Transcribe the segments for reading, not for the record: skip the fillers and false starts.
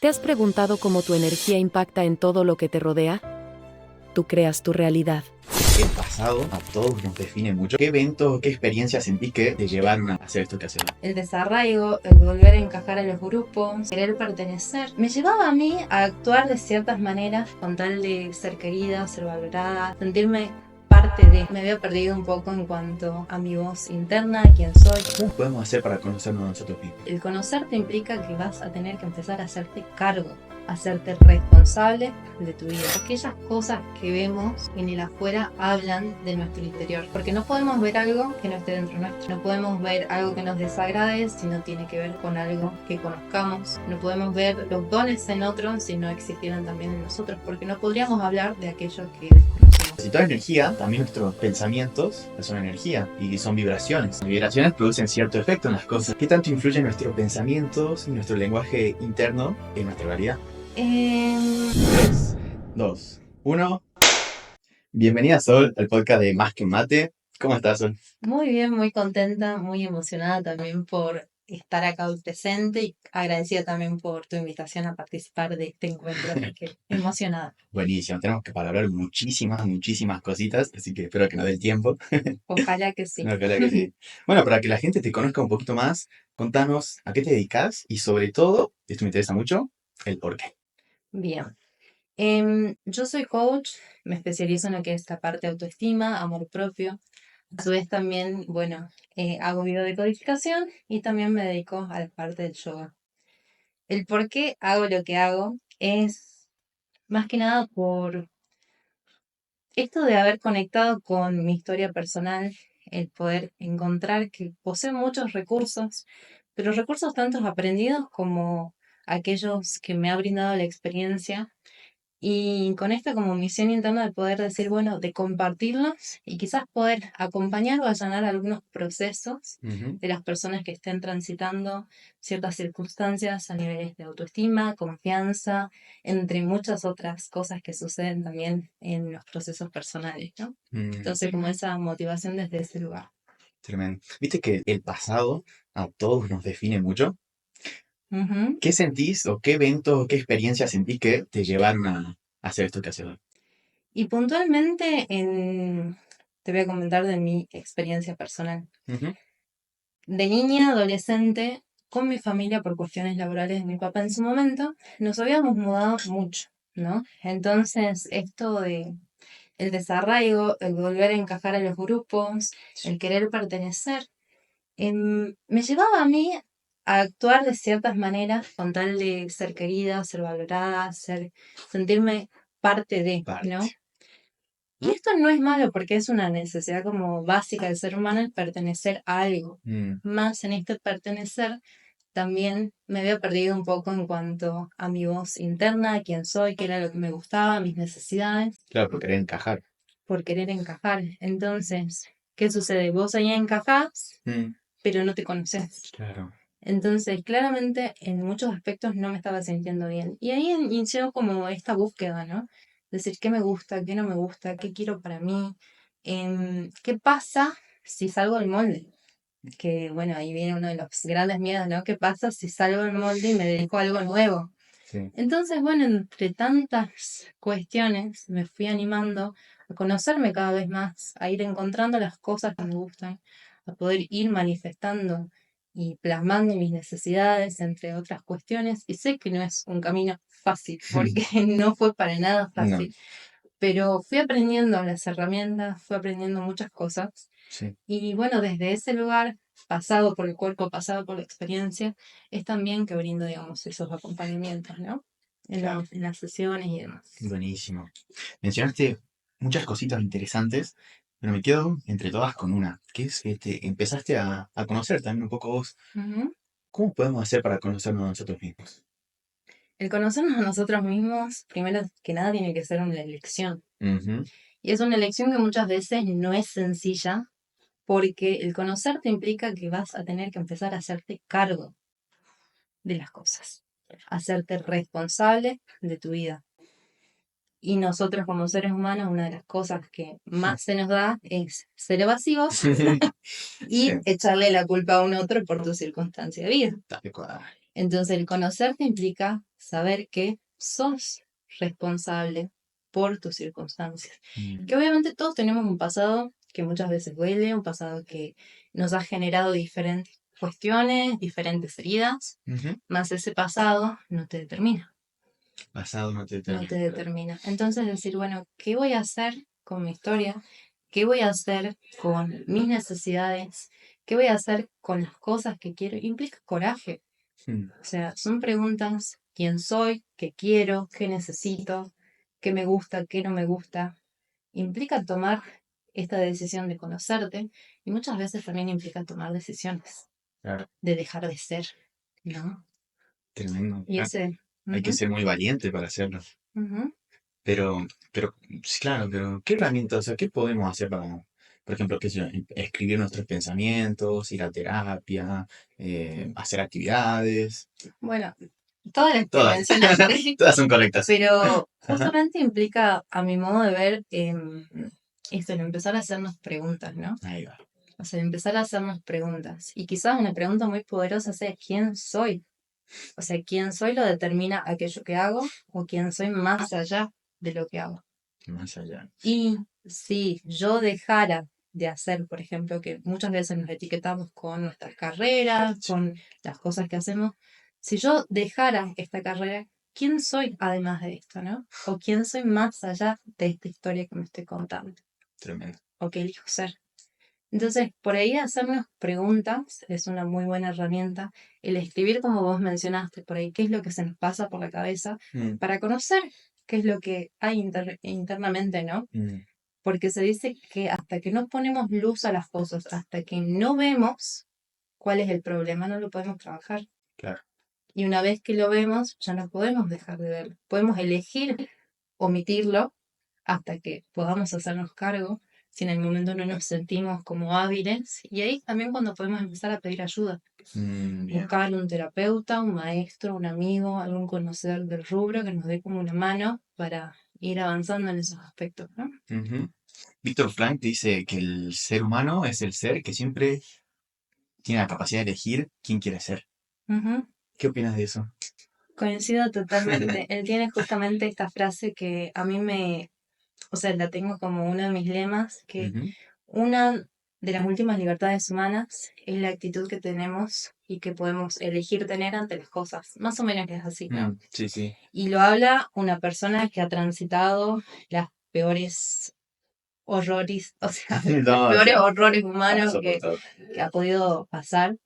¿Te has preguntado cómo tu energía impacta en todo lo que te rodea? Tú creas tu realidad. El pasado a todos nos define mucho. ¿Qué eventos, qué experiencias sentís que te llevaron a hacer esto que haces? El desarraigo, el volver a encajar a los grupos, querer pertenecer, me llevaba a mí a actuar de ciertas maneras con tal de ser querida, ser valorada, sentirme parte de. Me había perdido un poco en cuanto a mi voz interna, quién soy. ¿Cómo podemos hacer para conocernos a nosotros mismos? El conocerte implica que vas a tener que empezar a hacerte cargo, hacerte responsable de tu vida. Aquellas cosas que vemos en el afuera hablan de nuestro interior, porque no podemos ver algo que no esté dentro nuestro. No podemos ver algo que nos desagrade si no tiene que ver con algo que conozcamos. No podemos ver los dones en otros si no existieran también en nosotros, porque no podríamos hablar de aquello que desconocemos. Si toda energía, también nuestros pensamientos son energía y son vibraciones. Las vibraciones producen cierto efecto en las cosas. ¿Qué tanto influyen nuestros pensamientos y nuestro lenguaje interno en nuestra realidad? 3, 2, 1. Bienvenida, Sol, al podcast de Más que Mate. ¿Cómo estás, Sol? Muy bien, muy contenta, muy emocionada también por estar acá hoy presente y agradecida también por tu invitación a participar de este encuentro, así que emocionada. Buenísimo, tenemos que hablar muchísimas cositas, así que espero que nos dé el tiempo. Ojalá que sí. Ojalá que sí. Bueno, para que la gente te conozca un poquito más, contanos a qué te dedicas y sobre todo, esto me interesa mucho, el por qué. Bien. Yo soy coach, me especializo en lo que es la parte de autoestima, amor propio. A su vez también, bueno, hago videodecodificación y también me dedico a la parte del yoga. El por qué hago lo que hago es más que nada por esto de haber conectado con mi historia personal, el poder encontrar que poseo muchos recursos, pero recursos tantos aprendidos como aquellos que me ha brindado la experiencia. Y con esta como misión interna de poder decir, bueno, de compartirlos y quizás poder acompañar o allanar algunos procesos de las personas que estén transitando ciertas circunstancias a niveles de autoestima, confianza, entre muchas otras cosas que suceden también en los procesos personales, ¿no? Entonces, como esa motivación desde ese lugar. Tremendo. ¿Viste que el pasado a todos nos define mucho? Ujú. ¿Qué sentís o qué eventos, qué experiencias sentís que te llevaron a hacer esto que haces hoy? Y puntualmente te voy a comentar de mi experiencia personal. Ujú. De niña, adolescente, con mi familia por cuestiones laborales de mi papá en su momento, nos habíamos mudado mucho, ¿no? Entonces, esto de el desarraigo, el volver a encajar a los grupos, el querer pertenecer, me llevaba a mí a actuar de ciertas maneras con tal de ser querida, ser valorada, sentirme parte de, ¿no? Parte. Y esto no es malo porque es una necesidad como básica del ser humano el pertenecer a algo. Más en este pertenecer también me había perdido un poco en cuanto a mi voz interna, quién soy, qué era lo que me gustaba, mis necesidades, Claro, por querer encajar. por querer encajar. Entonces, ¿qué sucede? Vos ahí encajás, pero no te conoces. Claro. Entonces, claramente, en muchos aspectos no me estaba sintiendo bien. Y ahí inició como esta búsqueda, ¿no? Decir, ¿qué me gusta? ¿Qué no me gusta? ¿Qué quiero para mí? ¿Qué pasa si salgo del molde? Que, bueno, ahí viene uno de los grandes miedos, ¿no? ¿Qué pasa si salgo del molde y me dedico a algo nuevo? Sí. Entonces, bueno, entre tantas cuestiones, me fui animando a conocerme cada vez más, a ir encontrando las cosas que me gustan, a poder ir manifestando y plasmando mis necesidades, entre otras cuestiones. Y sé que no es un camino fácil, porque no fue para nada No. fácil, pero fui aprendiendo las herramientas, fui aprendiendo muchas cosas. Sí. Y bueno, desde ese lugar, pasado por el cuerpo, pasado por la experiencia, es también que brindo, digamos, esos acompañamientos, ¿no? Claro. En las sesiones y demás. Buenísimo. Mencionaste muchas cositas interesantes, pero me quedo entre todas con una, que es que te empezaste a conocer también un poco vos. Ujú. ¿Cómo podemos hacer para conocernos a nosotros mismos? El conocernos a nosotros mismos, primero que nada, tiene que ser una elección. Ujú. Y es una elección que muchas veces no es sencilla, porque el conocerte implica que vas a tener que empezar a hacerte cargo de las cosas, hacerte responsable de tu vida. Y nosotros como seres humanos, una de las cosas que más se nos da es ser evasivos y Sí, echarle la culpa a un otro por tu circunstancia de vida. tal cual. Entonces, el conocerte implica saber que sos responsable por tus circunstancias. Que obviamente todos tenemos un pasado que muchas veces duele, un pasado que nos ha generado diferentes cuestiones, diferentes heridas, Ujú. más ese pasado no te determina, Pasado no te no te determina. determina. Entonces decir, bueno, ¿qué voy a hacer con mi historia? ¿Qué voy a hacer con mis necesidades? ¿Qué voy a hacer con las cosas que quiero? Implica coraje. Mm, O sea, son preguntas, quién soy, qué quiero, qué necesito, qué me gusta, qué no me gusta. Implica tomar esta decisión de conocerte y muchas veces también implica tomar decisiones claro, de dejar de ser, ¿no? tremendo. Y ese... Hay que ujú, ser muy valiente para hacerlo. ujú. Pero, sí, claro, pero ¿qué herramientas, o sea, qué podemos hacer para, por ejemplo, qué sé yo, escribir nuestros pensamientos, ir a terapia, hacer actividades? Bueno, todas las que Todas, mencionaste, todas son correctas. pero Ajá, justamente implica, a mi modo de ver, esto, en empezar a hacernos preguntas, ¿no? ahí va. O sea, empezar a hacernos preguntas. Y quizás una pregunta muy poderosa sea, ¿quién soy? O sea, quién soy lo determina aquello que hago o quién soy más allá de lo que hago. Más allá. Y si yo dejara de hacer, por ejemplo, que muchas veces nos etiquetamos con nuestras carreras, con las cosas que hacemos, si yo dejara esta carrera, ¿quién soy además de esto, no? O quién soy más allá de esta historia que me estoy contando Tremendo. o que elijo ser. Entonces, por ahí hacernos preguntas es una muy buena herramienta. El escribir, como vos mencionaste, por ahí, qué es lo que se nos pasa por la cabeza Mm, para conocer qué es lo que hay internamente, ¿no? mm, Porque se dice que hasta que no ponemos luz a las cosas, hasta que no vemos cuál es el problema, no lo podemos trabajar. claro. Y una vez que lo vemos, ya no podemos dejar de verlo. Podemos elegir omitirlo hasta que podamos hacernos cargo, si en el momento no nos sentimos como hábiles. Y ahí también cuando podemos empezar a pedir ayuda, Bien. buscar un terapeuta, un maestro, un amigo, algún conocedor del rubro que nos dé como una mano para ir avanzando en esos aspectos, ¿no? Ujú. Víctor Frank dice que el ser humano es el ser que siempre tiene la capacidad de elegir quién quiere ser. Ujú. ¿Qué opinas de eso? Coincido totalmente. Él tiene justamente esta frase que a mí me, o sea, la tengo como uno de mis lemas, que Ujú. una de las últimas libertades humanas es la actitud que tenemos y que podemos elegir tener ante las cosas. Más o menos es así, ¿no? Sí, sí. Y lo habla una persona que ha transitado las peores horrores, o sea, los No, o peores sea, horrores humanos pasó por todo. que ha podido pasar.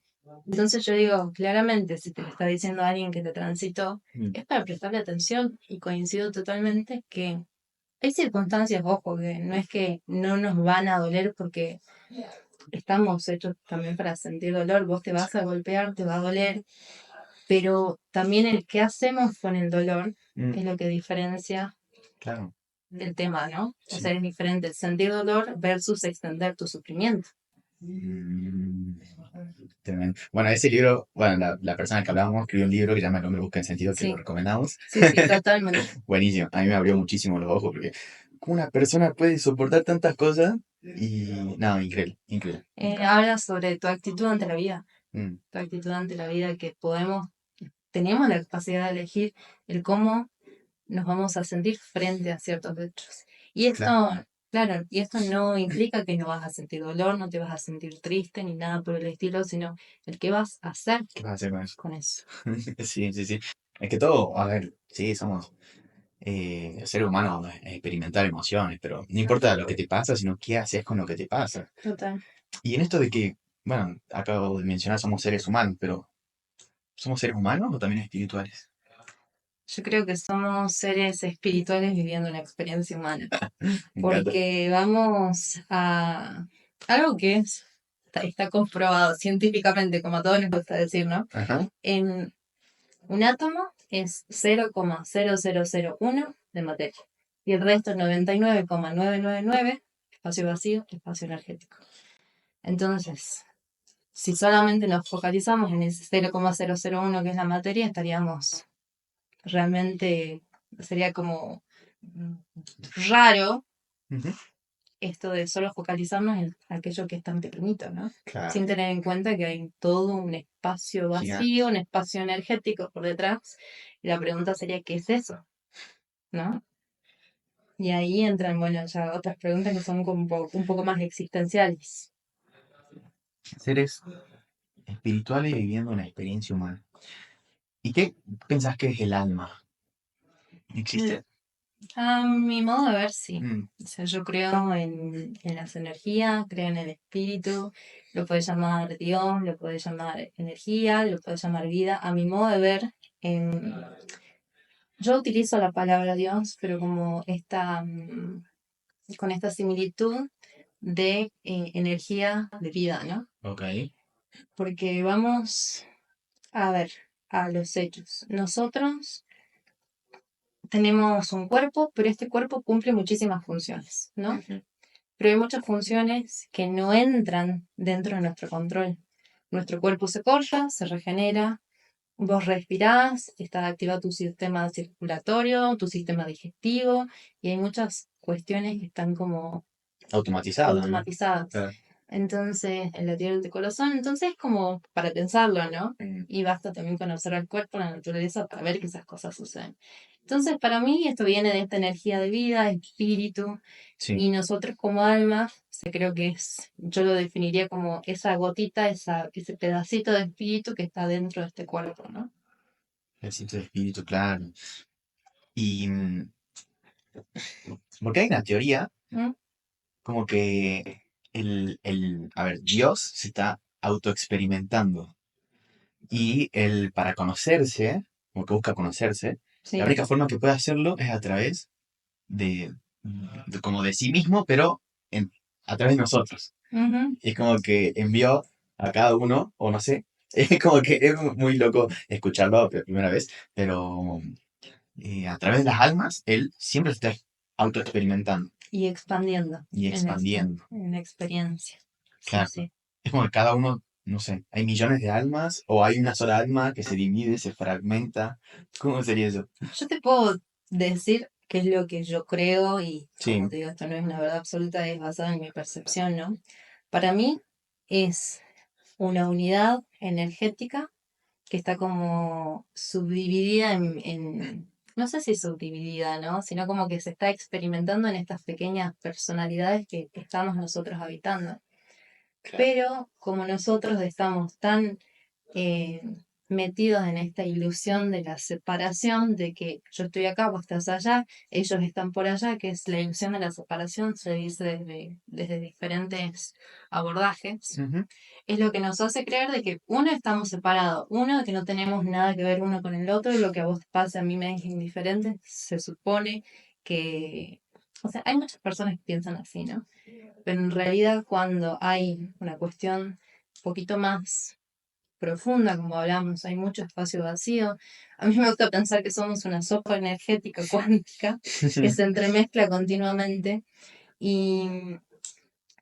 Entonces yo digo, claramente, si te lo está diciendo alguien que te transitó, Mm, es para prestarle atención y coincido totalmente que hay circunstancias, ojo, que no es que no nos van a doler porque estamos hechos también para sentir dolor, vos te vas a golpear, te va a doler, pero también el qué hacemos con el dolor mm, es lo que diferencia claro, el tema, ¿no? O sí. sea, es diferente sentir dolor versus extender tu sufrimiento. Mm, tremendo. Bueno, ese libro, bueno, la persona que hablábamos escribió un libro que se llama El hombre busca el sentido, que lo Sí, recomendamos. sí, sí, totalmente. Buenísimo. A mí me abrió muchísimo los ojos porque ¿cómo una persona puede soportar tantas cosas? Y no, increíble, increíble. Habla sobre tu actitud ante la vida, Mm, tu actitud ante la vida que tenemos la capacidad de elegir el cómo nos vamos a sentir frente a ciertos hechos. Y claro, esto, claro, y esto no implica que no vas a sentir dolor, no te vas a sentir triste ni nada por el estilo, sino el qué vas a hacer ¿qué vas a hacer con eso? con eso. Sí, sí, sí. Es que todo, a ver, sí, somos seres humanos, experimentar emociones, pero no importa lo que te pasa, sino qué haces con lo que te pasa. Total. Y en esto de que, bueno, acabo de mencionar, somos seres humanos, pero ¿somos seres humanos o también espirituales? Yo creo que somos seres espirituales viviendo una experiencia humana, Me encanta. porque vamos a algo que está comprobado científicamente, como a todos nos gusta decir, ¿no? Ajá. En un átomo es 0,0001 de materia y el resto 99,999 espacio vacío, espacio energético. Entonces, si solamente nos focalizamos en ese 0,001 que es la materia, estaríamos realmente, sería como raro Ujú. esto de solo focalizarnos en aquello que es tan pequeñito, ¿no? Claro. Sin tener en cuenta que hay todo un espacio vacío, un espacio energético por detrás. Y la pregunta sería, ¿qué es eso? ¿No? Y ahí entran, bueno, ya otras preguntas que son como un poco más existenciales. Seres espirituales viviendo una experiencia humana. ¿Y qué pensás que es el alma? ¿Existe? A mi modo de ver, sí. Mm, O sea, yo creo en las energías, creo en el espíritu, lo puedes llamar Dios, lo puedes llamar energía, lo puedes llamar vida. A mi modo de ver, yo utilizo la palabra Dios, pero como con esta similitud de energía de vida, ¿no? ok. Porque vamos a ver a los hechos. Nosotros tenemos un cuerpo, pero este cuerpo cumple muchísimas funciones, ¿no? Ujú. Pero hay muchas funciones que no entran dentro de nuestro control. Nuestro cuerpo se corta, se regenera, vos respirás, está activado tu sistema circulatorio, tu sistema digestivo, y hay muchas cuestiones que están como Automatizado, ¿no? automatizadas. Claro. Entonces, el latir del corazón, entonces es como para pensarlo, ¿no? Mm, Y basta también conocer al cuerpo, la naturaleza, para ver que esas cosas suceden. Entonces, para mí, esto viene de esta energía de vida, espíritu, sí, y nosotros como alma, creo que es, yo lo definiría como esa gotita, ese pedacito de espíritu que está dentro de este cuerpo, ¿no? el sitio de espíritu, claro. Y porque hay una teoría ¿Mm? como que a ver, Dios se está autoexperimentando y él para conocerse, como que busca conocerse, la Sí. única forma que puede hacerlo es a través de, como de sí mismo, pero a través de nosotros. Ujú. Es como que envió a cada uno, o no sé, es como que es muy loco escucharlo por primera vez, pero a través de las almas, él siempre se está autoexperimentando Y expandiendo y expandiendo. en la experiencia. Sí, Claro. sí. Es como que cada uno, no sé, hay millones de almas o hay una sola alma que se divide, se fragmenta. ¿Cómo sería eso? Yo te puedo decir qué es lo que yo creo y, como Sí. te digo, esto no es una verdad absoluta, es basada en mi percepción, ¿no? Para mí es una unidad energética que está como subdividida no sé si subdividida, ¿no? Sino como que se está experimentando en estas pequeñas personalidades que estamos nosotros habitando. Claro. Pero como nosotros estamos tan eh, metidos en esta ilusión de la separación, de que yo estoy acá, vos estás allá, ellos están por allá, que es la ilusión de la separación, se dice desde diferentes abordajes, Ujú. es lo que nos hace creer de que uno estamos separados, uno de que no tenemos nada que ver uno con el otro, y lo que a vos te pasa a mí me es indiferente, se supone que... O sea, hay muchas personas que piensan así, ¿no? Pero en realidad cuando hay una cuestión un poquito más profunda, como hablamos, hay mucho espacio vacío. A mí me gusta pensar que somos una sopa energética cuántica que se entremezcla continuamente y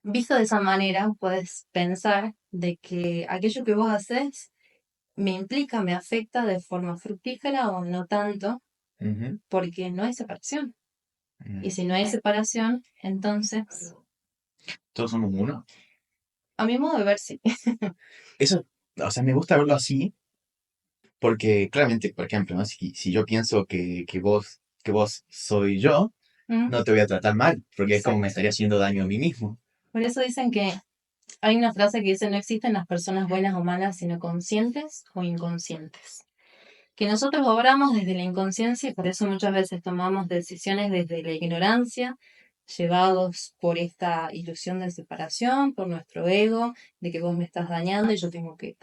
visto de esa manera puedes pensar de que aquello que vos haces me implica, me afecta de forma fructífera o no tanto, Ujú. porque no hay separación. Y Mm. si no hay separación, entonces, Todos somos uno. a mi modo de ver, sí. Eso, o sea, me gusta verlo así porque claramente, por ejemplo, ¿no? Si yo pienso que vos soy yo, ¿Mm? no te voy a tratar mal, porque es como me Exacto. estaría haciendo daño a mí mismo. Por eso dicen que hay una frase que dice, no existen las personas buenas o malas, sino conscientes o inconscientes. Que nosotros obramos desde la inconsciencia y por eso muchas veces tomamos decisiones desde la ignorancia, llevados por esta ilusión de separación, por nuestro ego, de que vos me estás dañando y yo tengo que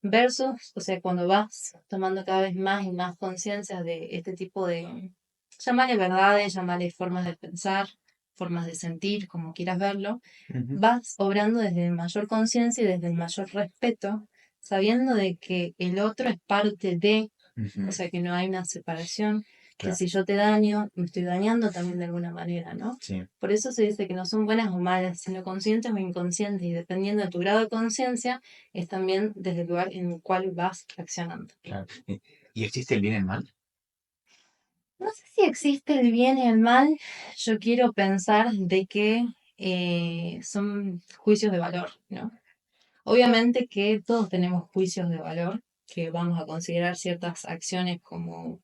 versus, o sea, cuando vas tomando cada vez más y más conciencia de este tipo de, llamarle verdades, llamarle formas de pensar, formas de sentir, como quieras verlo, Ujú. vas obrando desde el mayor conciencia y desde el mayor respeto, sabiendo de que el otro es parte de, Ujú. o sea, que no hay una separación, que Claro, si yo te daño, me estoy dañando también de alguna manera, ¿no? sí. Por eso se dice que no son buenas o malas, sino conscientes o inconscientes, y dependiendo de tu grado de conciencia, es también desde el lugar en el cual vas reaccionando. Claro. ¿Y existe el bien y el mal? No sé si existe el bien y el mal. Yo quiero pensar de que son juicios de valor, ¿no? Obviamente que todos tenemos juicios de valor, que vamos a considerar ciertas acciones como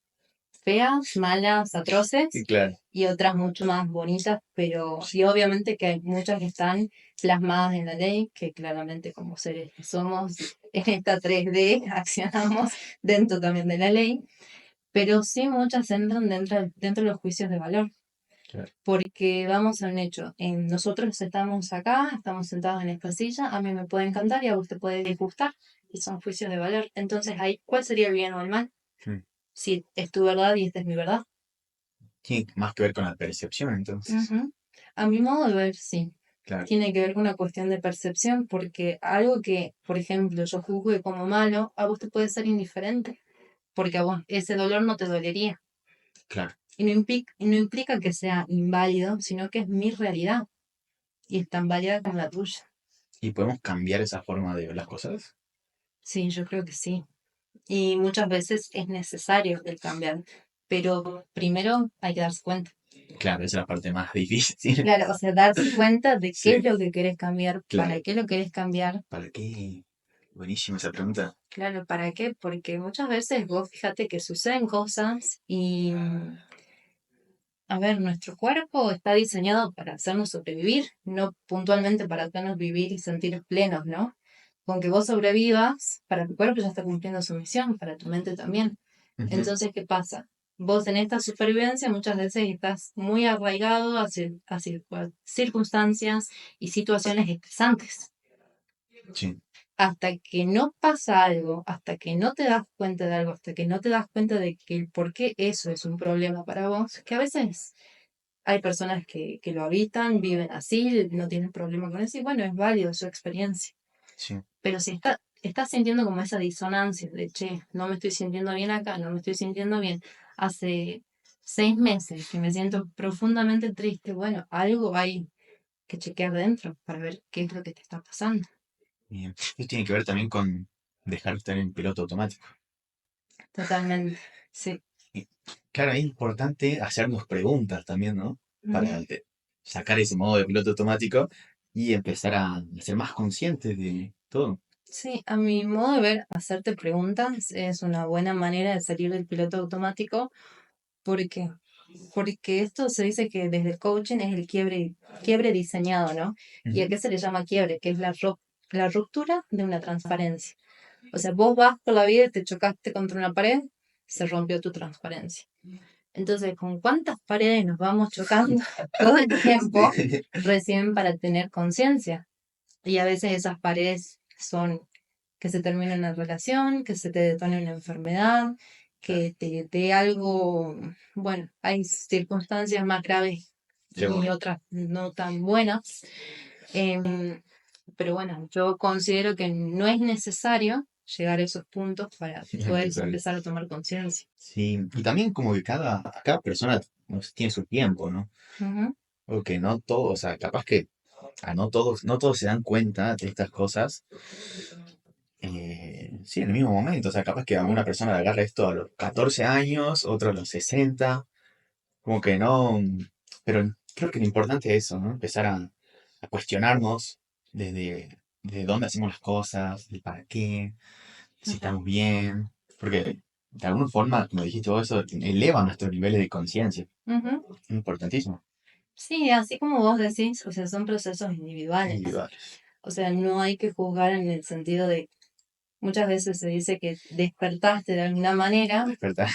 feas, malas, Y atroces, claro, y otras mucho más bonitas, pero sí, obviamente que hay muchas que están plasmadas en la ley, que claramente como seres que somos en esta 3D accionamos dentro también de la ley, pero sí muchas entran dentro de los juicios de valor. claro. Porque vamos a un hecho, nosotros estamos acá, estamos sentados en esta silla, a mí me puede encantar y a usted puede disgustar, y son juicios de valor. Entonces, ahí, ¿cuál sería el bien o el mal? Mm. Si es tu verdad y esta es mi verdad. Tiene más que ver con la percepción, entonces. Ujú. A mi modo de ver, sí. Claro, Tiene que ver con una cuestión de percepción, porque algo que, por ejemplo, yo juzgue como malo, a vos te puede ser indiferente, porque a vos ese dolor no te dolería. claro. Y no implica que sea inválido, sino que es mi realidad y es tan válida como la tuya. ¿Y podemos cambiar esa forma de ver las cosas? Sí, yo creo que sí. Y muchas veces es necesario el cambiar, pero primero hay que darse cuenta. Claro, esa es la parte más difícil. Claro, o sea, darse cuenta de qué Sí, es lo que querés cambiar, para claro. qué lo querés cambiar. ¿Para qué? Buenísima esa pregunta. Claro, ¿para qué? Porque muchas veces vos fíjate que suceden cosas y, a ver, nuestro cuerpo está diseñado para hacernos sobrevivir, no puntualmente para hacernos vivir y sentir plenos, ¿no? Con que vos sobrevivas, para tu cuerpo ya está cumpliendo su misión, para tu mente también. Ujú. Entonces, ¿qué pasa? Vos en esta supervivencia muchas veces estás muy arraigado a circunstancias y situaciones estresantes. Sí, Hasta que no pasa algo, hasta que no te das cuenta de algo, hasta que no te das cuenta de que el por qué eso es un problema para vos, que a veces hay personas que lo habitan, viven así, no tienen problema con eso, y bueno, es válido su experiencia. sí. Pero si estás sintiendo como esa disonancia de, che, no me estoy sintiendo bien acá, no me estoy sintiendo bien, hace 6 meses que me siento profundamente triste, bueno, algo hay que chequear dentro para ver qué es lo que te está pasando. Bien. Esto tiene que ver también con dejar de estar en piloto automático. Totalmente, sí. Y, claro, es importante hacernos preguntas también, ¿no? Para Ujú. sacar ese modo de piloto automático y empezar a ser más conscientes de todo. Sí, a mi modo de ver, hacerte preguntas es una buena manera de salir del piloto automático. ¿Por qué? Porque esto se dice que desde el coaching es el quiebre diseñado, ¿no? ¿Y a Ujú. qué se le llama quiebre? Que es la ruptura de una transparencia. O sea, vos vas por la vida y te chocaste contra una pared, se rompió tu transparencia. Entonces, ¿con cuántas paredes nos vamos chocando todo el tiempo Sí. recién para tener conciencia? Y a veces esas paredes son que se termine una relación, que se te detone una enfermedad, Claro, que te dé algo, bueno, hay circunstancias más graves y seguro. otras no tan buenas. Pero bueno, yo considero que no es necesario llegar a esos puntos para Es poder necesario. empezar a tomar conciencia. Sí, y también como que cada persona tiene su tiempo, ¿no? Ujú, O que no todos, o sea, capaz que no todos se dan cuenta de estas cosas, sí, en el mismo momento. O sea, capaz que a una persona le agarra esto a los 14 años, otro a los 60, como que no. Pero creo que lo importante es eso, ¿no? Empezar a cuestionarnos desde dónde hacemos las cosas, el para qué, si ujú, estamos bien, porque de alguna forma, como dijiste vos, eso eleva nuestros niveles de conciencia. ujú. Importantísimo. Sí, así como vos decís, o sea, son procesos individuales. Individuales. O sea, no hay que juzgar en el sentido de, muchas veces se dice que despertaste de alguna manera, Despertar.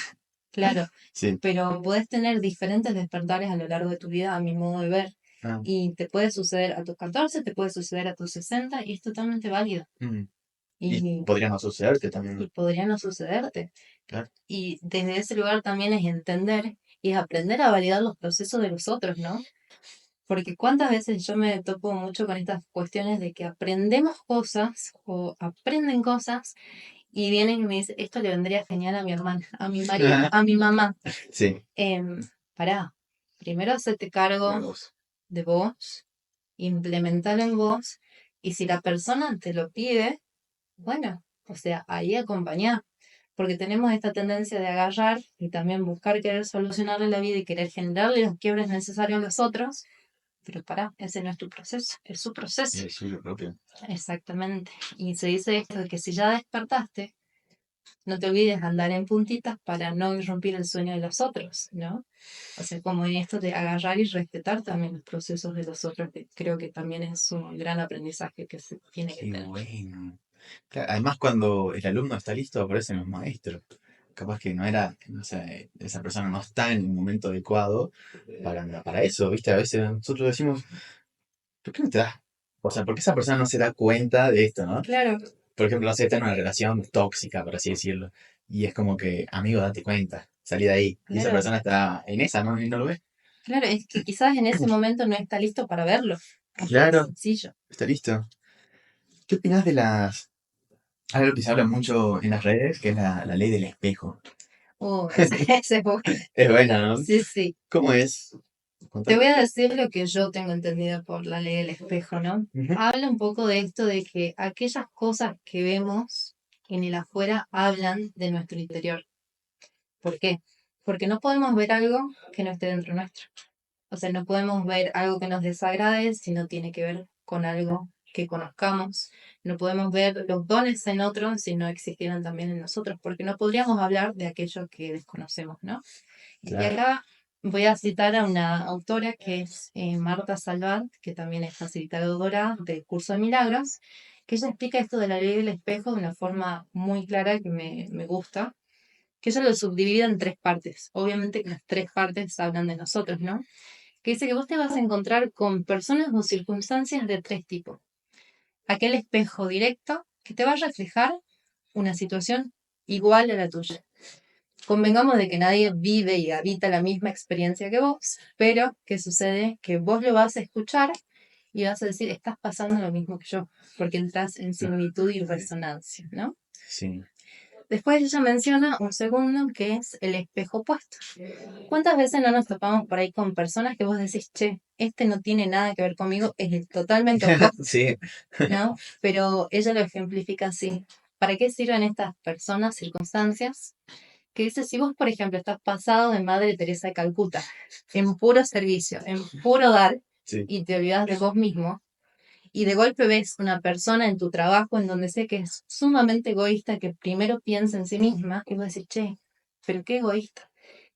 claro, Sí. pero puedes tener diferentes despertares a lo largo de tu vida, a mi modo de ver. Ah, Y te puede suceder a tus 14, te puede suceder a tus 60 y es totalmente válido. mm. Y Y, podría no sucederte también, y ¿no? podría no sucederte. Claro. Y desde ese lugar también es entender y es aprender a validar los procesos de los otros, ¿no? Porque cuántas veces yo me topo mucho con estas cuestiones de que aprendemos cosas o aprenden cosas y vienen y me dicen, esto le vendría genial a mi hermana, a mi marido, a mi mamá. Sí. Em, Pará, primero hacete cargo De vos. de vos, implementalo en vos, y si la persona te lo pide, bueno, o sea, ahí acompañá. porque tenemos esta tendencia de agarrar y también buscar querer solucionarle la vida y querer generarle los quiebres necesarios a los otros, pero pará, ese no es tu proceso, es su proceso. Es suyo propio. Exactamente. Y se dice esto de que si ya despertaste, no te olvides de andar en puntitas para no irrumpir el sueño de los otros, ¿no? O sea, como en esto de agarrar y respetar también los procesos de los otros, que creo que también es un gran aprendizaje que se tiene que Qué tener. bueno. Claro, además, cuando el alumno está listo, aparecen los maestros. Capaz que no era, no sé, esa persona no está en el momento adecuado para eso, ¿viste? A veces nosotros decimos, ¿por qué no te das? O sea, ¿por qué esa persona no se da cuenta de esto, no? Claro, Por ejemplo, no sé, está en una relación tóxica, por así decirlo. Y es como que, amigo, date cuenta, salí de ahí. Y esa claro, persona está en esa, ¿no? Y no lo ve. claro, es que quizás en ese momento no está listo para verlo. Así de Claro, sencillo. está listo. ¿Qué opinas de las... Algo que se habla mucho en las redes, que es la ley del espejo? Ese es bueno. Es buena, ¿no? Sí, sí. ¿Cómo es? Te Contá. voy a decir lo que yo tengo entendido por la ley del espejo, ¿no? Ujú. Habla un poco de esto de que aquellas cosas que vemos en el afuera hablan de nuestro interior. ¿Por qué? Porque no podemos ver algo que no esté dentro nuestro. O sea, no podemos ver algo que nos desagrade si no tiene que ver con algo que conozcamos. No podemos ver los dones en otros si no existieran también en nosotros, porque no podríamos hablar de aquello que desconocemos, ¿no? Y Claro. acá voy a citar a una autora que es Marta Salvat, que también es facilitadora del curso de milagros, que ella explica esto de la ley del espejo de una forma muy clara que me gusta, que ella lo subdivide en tres partes. Obviamente que las tres partes hablan de nosotros, ¿no? Que dice que vos te vas a encontrar con personas o circunstancias de tres tipos. Aquel espejo directo que te va a reflejar una situación igual a la tuya. Convengamos de que nadie vive y habita la misma experiencia que vos, pero ¿qué sucede? Que vos lo vas a escuchar y vas a decir, estás pasando lo mismo que yo, porque entras en similitud y resonancia, ¿no? Sí. Después ella menciona un segundo que es el espejo opuesto. ¿Cuántas veces no nos topamos por ahí con personas que vos decís, che, este no tiene nada que ver conmigo, es el totalmente opuesto, Sí. ¿no? Pero ella lo ejemplifica así. ¿Para qué sirven estas personas, circunstancias? Que dice, si vos, por ejemplo, estás pasado de Madre Teresa de Calcuta, en puro servicio, en puro dar, Sí. y te olvidas de vos mismo, y de golpe ves una persona en tu trabajo en donde sé que es sumamente egoísta, que primero piensa en sí misma, y vos decís, che, pero qué egoísta.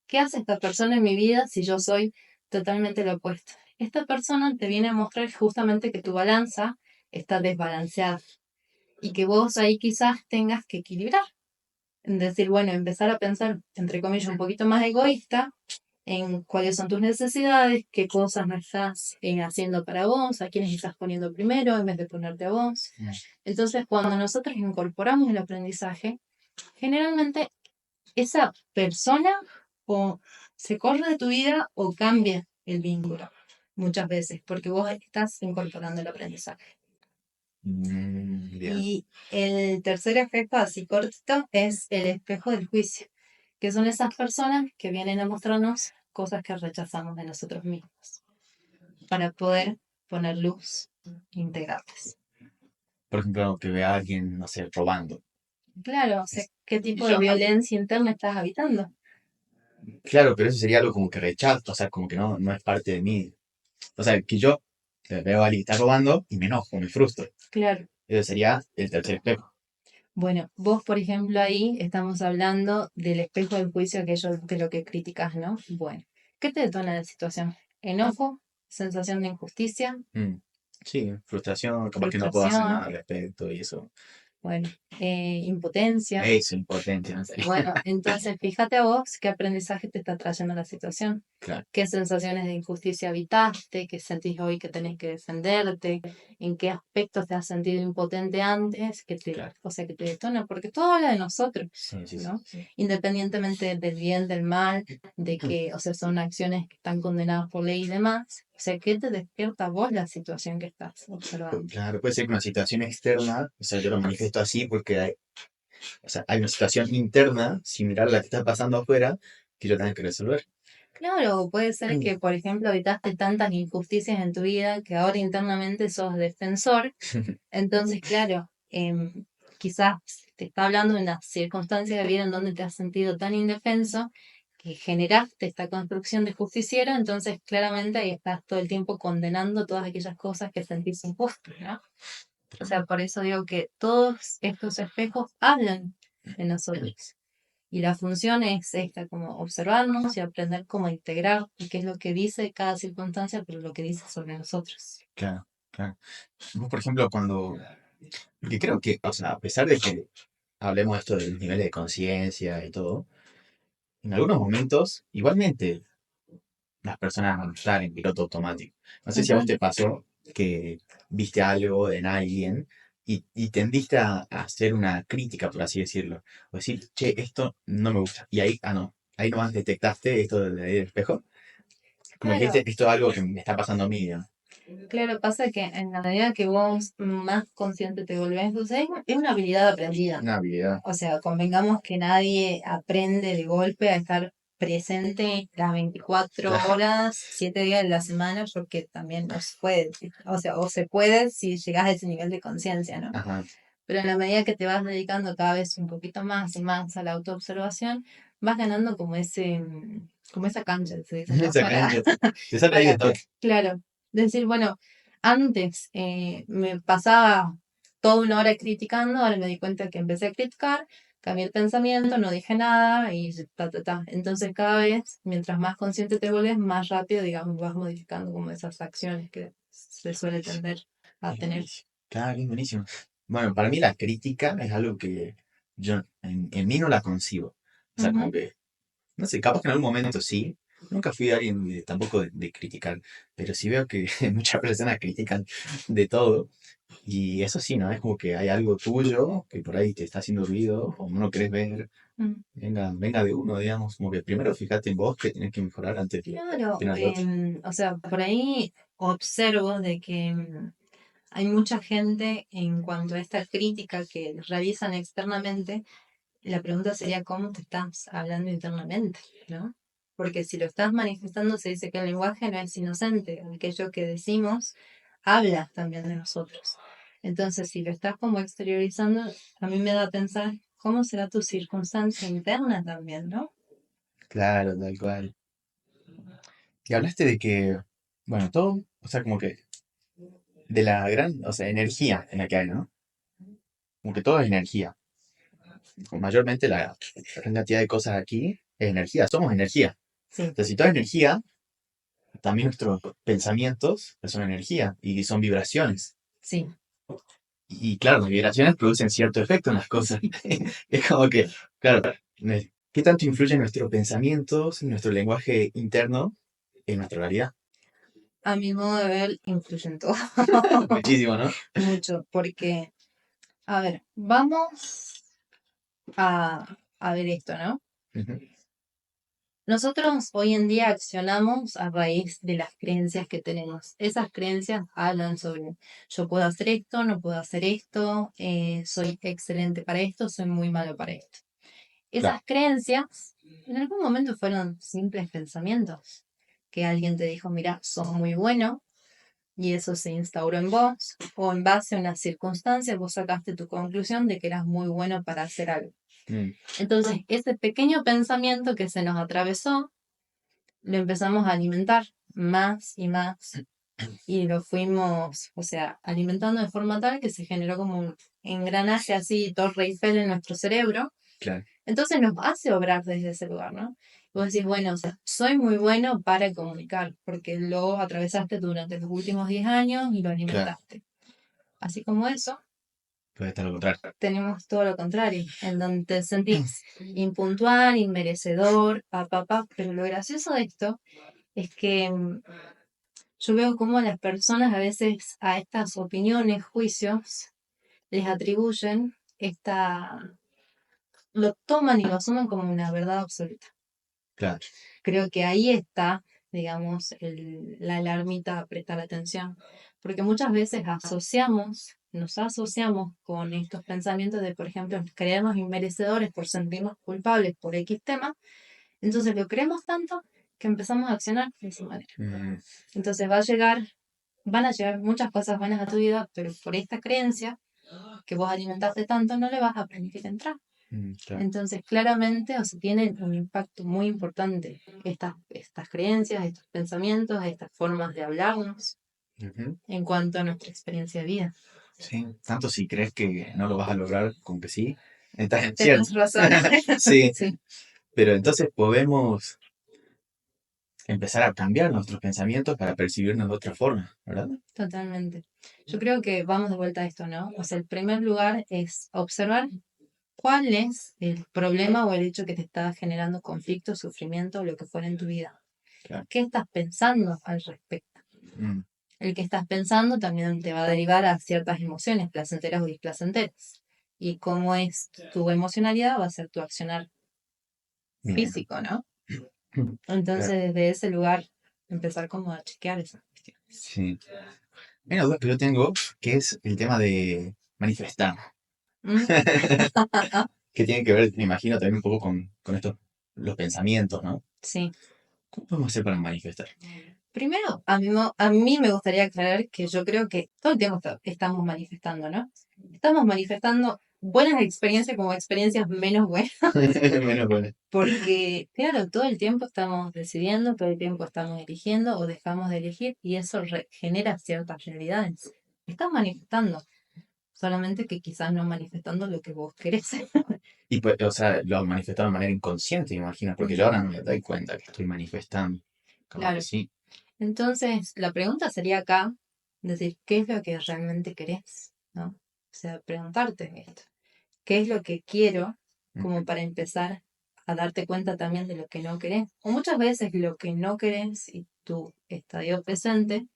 ¿Qué hace esta persona en mi vida si yo soy totalmente lo opuesto? Esta persona te viene a mostrar justamente que tu balanza está desbalanceada y que vos ahí quizás tengas que equilibrar. Es decir, bueno, empezar a pensar, entre comillas, un poquito más egoísta en cuáles son tus necesidades, qué cosas no estás haciendo para vos, a quiénes estás poniendo primero en vez de ponerte a vos. Entonces, cuando nosotros incorporamos el aprendizaje, generalmente esa persona o se corre de tu vida o cambia el vínculo, muchas veces, porque vos estás incorporando el aprendizaje. Bien. Y el tercer efecto, así cortito, es el espejo del juicio, que son esas personas que vienen a mostrarnos cosas que rechazamos de nosotros mismos, para poder poner luz, integrarlas. Por ejemplo, que vea a alguien, no sé, robando. Claro, o sea, ¿qué Y tipo de yo, violencia interna estás habitando? claro, pero eso sería algo como que rechazo, o sea, como que no, no es parte de mí. O sea, que yo veo a alguien que está robando y me enojo, me frustro. Claro. Eso sería el tercer espejo. Bueno, vos, por ejemplo, ahí estamos hablando del espejo del juicio, aquello de lo que criticas, ¿no? Bueno, ¿qué te detona la situación? ¿Enojo? ¿Sensación de injusticia? Mm. Sí, frustración, capaz que no puedo hacer ¿Frustración? nada al respecto y eso. Bueno, impotencia. Eso, impotencia, no sé. Bueno, entonces fíjate a vos qué aprendizaje te está trayendo la situación, Claro. qué sensaciones de injusticia habitaste, qué sentís hoy que tenés que defenderte, en qué aspectos te has sentido impotente antes, Claro. o sea, que te detona, porque todo habla de nosotros, Sí, sí, sí. ¿no? Independientemente del bien, del mal, de que, o sea, son acciones que están condenadas por ley y demás. O sea, ¿qué te despierta a vos la situación que estás observando? Claro, puede ser que una situación externa, o sea, yo lo manifiesto así porque hay, o sea, hay una situación interna similar a la que está pasando afuera que yo tengo que resolver. Claro, puede ser que, por ejemplo, evitaste tantas injusticias en tu vida que ahora internamente sos defensor. Entonces, claro, quizás te está hablando de una circunstancia de vida en donde te has sentido tan indefenso que generaste esta construcción de justiciero, entonces claramente ahí estás todo el tiempo condenando todas aquellas cosas que sentís injustas, ¿no? O sea, por eso digo que todos estos espejos hablan de nosotros. Y la función es esta, como observarnos y aprender cómo integrar qué es lo que dice cada circunstancia, pero lo que dice sobre nosotros. Claro, claro. Vos, por ejemplo, que creo que, o sea, a pesar de que hablemos esto de los niveles de conciencia y todo, en algunos momentos, igualmente, las personas van a estar en piloto automático. No sé si a vos Ujú. te pasó que viste algo en alguien y tendiste a hacer una crítica, por así decirlo. O decir, che, esto no me gusta. Y ahí, no. Ahí nomás detectaste esto del espejo. Como Claro, dijiste, esto es algo que me está pasando a mí, ¿no? claro, pasa que en la medida que vos más consciente te volvés, entonces es una habilidad aprendida. Una habilidad. O sea, convengamos que nadie aprende de golpe a estar presente las 24 Claro. horas, 7 días de la semana, porque también no se puede. O sea, o se puede si llegas a ese nivel de conciencia, ¿no? Ajá. Pero en la medida que te vas dedicando cada vez un poquito más y más a la autoobservación, vas ganando como como esa cancha, se dice, ¿no? Esa cancha. Te sale ahí de Para, toque. claro, decir, bueno, antes me pasaba toda una hora criticando, ahora me di cuenta que empecé a criticar, cambié el pensamiento, no dije nada y ta, ta, ta. Entonces cada vez, mientras más consciente te vuelves, más rápido, digamos, vas modificando como esas acciones que se suele tender a Es tener. buenísimo. Claro, es buenísimo. Bueno, para mí la crítica es algo que yo en mí no la concibo. O sea, como Ujú. que, no sé, capaz que en algún momento sí. Nunca fui alguien tampoco de criticar, pero sí veo que muchas personas critican de todo. Y eso sí, ¿no? Es como que hay algo tuyo que por ahí te está haciendo ruido o no lo querés ver. Mm. Venga de uno, digamos. Como que primero fíjate en vos que tenés que mejorar antes Claro, que en el otro. o sea, por ahí observo de que hay mucha gente en cuanto a esta crítica que realizan externamente, la pregunta sería cómo te estás hablando internamente, ¿no? Porque si lo estás manifestando, se dice que el lenguaje no es inocente, aquello que decimos habla también de nosotros. Entonces, si lo estás como exteriorizando, a mí me da a pensar cómo será tu circunstancia interna también, ¿no? Claro, tal cual. Y hablaste de que, bueno, todo, o sea, como que de la gran, o sea, energía en la que hay, ¿no? Como que todo es energía. Mayormente la gran cantidad de cosas aquí es energía, somos energía. Sí, Entonces, si todo es energía, también nuestros pensamientos son energía y son vibraciones. sí. Y claro, las vibraciones producen cierto efecto en las cosas. Es como que, claro, ¿qué tanto influyen nuestros pensamientos, nuestro lenguaje interno en nuestra realidad? A mi modo de ver, influyen todo. Muchísimo, ¿no? Mucho, porque, a ver, vamos a ver esto, ¿no? Ujú. Nosotros hoy en día accionamos a raíz de las creencias que tenemos. Esas creencias hablan sobre yo puedo hacer esto, no puedo hacer esto, soy excelente para esto, soy muy malo para esto. Claro. Esas creencias en algún momento fueron simples pensamientos, que alguien te dijo, mira, sos muy bueno, y eso se instauró en vos, o en base a una circunstancia, vos sacaste tu conclusión de que eras muy bueno para hacer algo. Mm, Entonces, ese pequeño pensamiento que se nos atravesó, lo empezamos a alimentar más y más, y lo fuimos, o sea, alimentando de forma tal que se generó como un engranaje así, Torre Eiffel en nuestro cerebro. claro. Entonces nos hace obrar desde ese lugar, ¿no? Vos decís, bueno, o sea, soy muy bueno para comunicar, porque lo atravesaste durante los últimos 10 años y lo Claro, alimentaste. Así como eso, puede estar lo contrario. tenemos todo lo contrario, en donde te sentís impuntual, inmerecedor, pero lo gracioso de esto es que yo veo cómo las personas a veces a estas opiniones, juicios, les atribuyen lo toman y lo asumen como una verdad absoluta. Claro. Creo que ahí está, digamos, la alarmita a prestar atención, porque muchas veces nos asociamos con estos pensamientos de, por ejemplo, creernos inmerecedores por sentirnos culpables por X tema, entonces lo creemos tanto que empezamos a accionar de esa manera. Mm, Entonces van a llegar muchas cosas buenas a tu vida, pero por esta creencia, que vos alimentaste tanto, no le vas a permitir entrar. Claro. Entonces, claramente, o sea, tienen un impacto muy importante estas creencias, estos pensamientos, estas formas de hablarnos Ujú. en cuanto a nuestra experiencia de vida. Sí, tanto si crees que no lo vas a lograr con que sí, estás en cierto. Tenés razón. Sí, Sí, pero entonces podemos empezar a cambiar nuestros pensamientos para percibirnos de otra forma, ¿verdad? totalmente. Yo creo que vamos de vuelta a esto, ¿no? O sea, el primer lugar es observar cuál es el problema o el hecho que te está generando conflicto, sufrimiento o lo que fuera en tu vida. Claro. ¿Qué estás pensando al respecto? Mm, El que estás pensando también te va a derivar a ciertas emociones, placenteras o displacenteras. Y cómo es tu emocionalidad va a ser tu accionar bien. físico, ¿no? Claro. Entonces, desde ese lugar, empezar como a chequear esas cuestiones. Sí. Hay una duda que yo tengo, que es el tema de manifestar, ¿Mm? que tiene que ver, me imagino, también un poco con estos, los pensamientos, ¿no? Sí. ¿Cómo podemos hacer para manifestar? Primero, a mí me gustaría aclarar que yo creo que todo el tiempo estamos manifestando, ¿no? Estamos manifestando buenas experiencias como experiencias menos buenas, Menos bueno. porque, claro, todo el tiempo estamos decidiendo, todo el tiempo estamos eligiendo o dejamos de elegir y eso genera ciertas realidades. Estás manifestando, solamente que quizás no manifestando lo que vos querés. Y pues, o sea, lo han manifestado de manera inconsciente, me imagino, porque yo Ujú. ahora no me doy cuenta que estoy manifestando. Como que Claro. sí. Entonces, la pregunta sería acá, decir, ¿qué es lo que realmente querés? ¿No? O sea, preguntarte esto. ¿Qué es lo que quiero? Como Ujú. para empezar a darte cuenta también de lo que no querés. O muchas veces lo que no querés y tu estadio presente,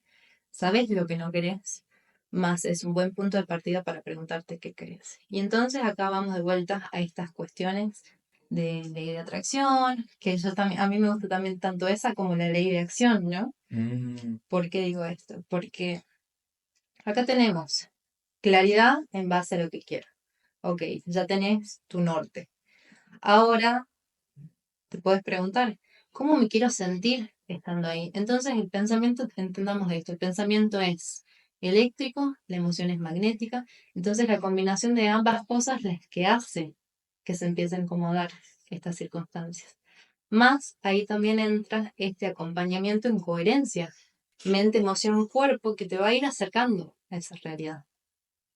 sabes lo que no querés, más es un buen punto de partida para preguntarte qué querés. Y entonces acá vamos de vuelta a estas cuestiones de ley de atracción, que yo también, a mí me gusta también tanto esa como la ley de acción, ¿no? Mm, ¿Por qué digo esto? Porque acá tenemos claridad en base a lo que quiero. Ok, ya tenés tu norte. Ahora te puedes preguntar, ¿cómo me quiero sentir estando ahí? Entonces el pensamiento, entendamos esto, el pensamiento es eléctrico, la emoción es magnética, entonces la combinación de ambas cosas es que hace que se empiecen a acomodar estas circunstancias. Más ahí también entra este acompañamiento en coherencia, mente, emoción, cuerpo, que te va a ir acercando a esa realidad,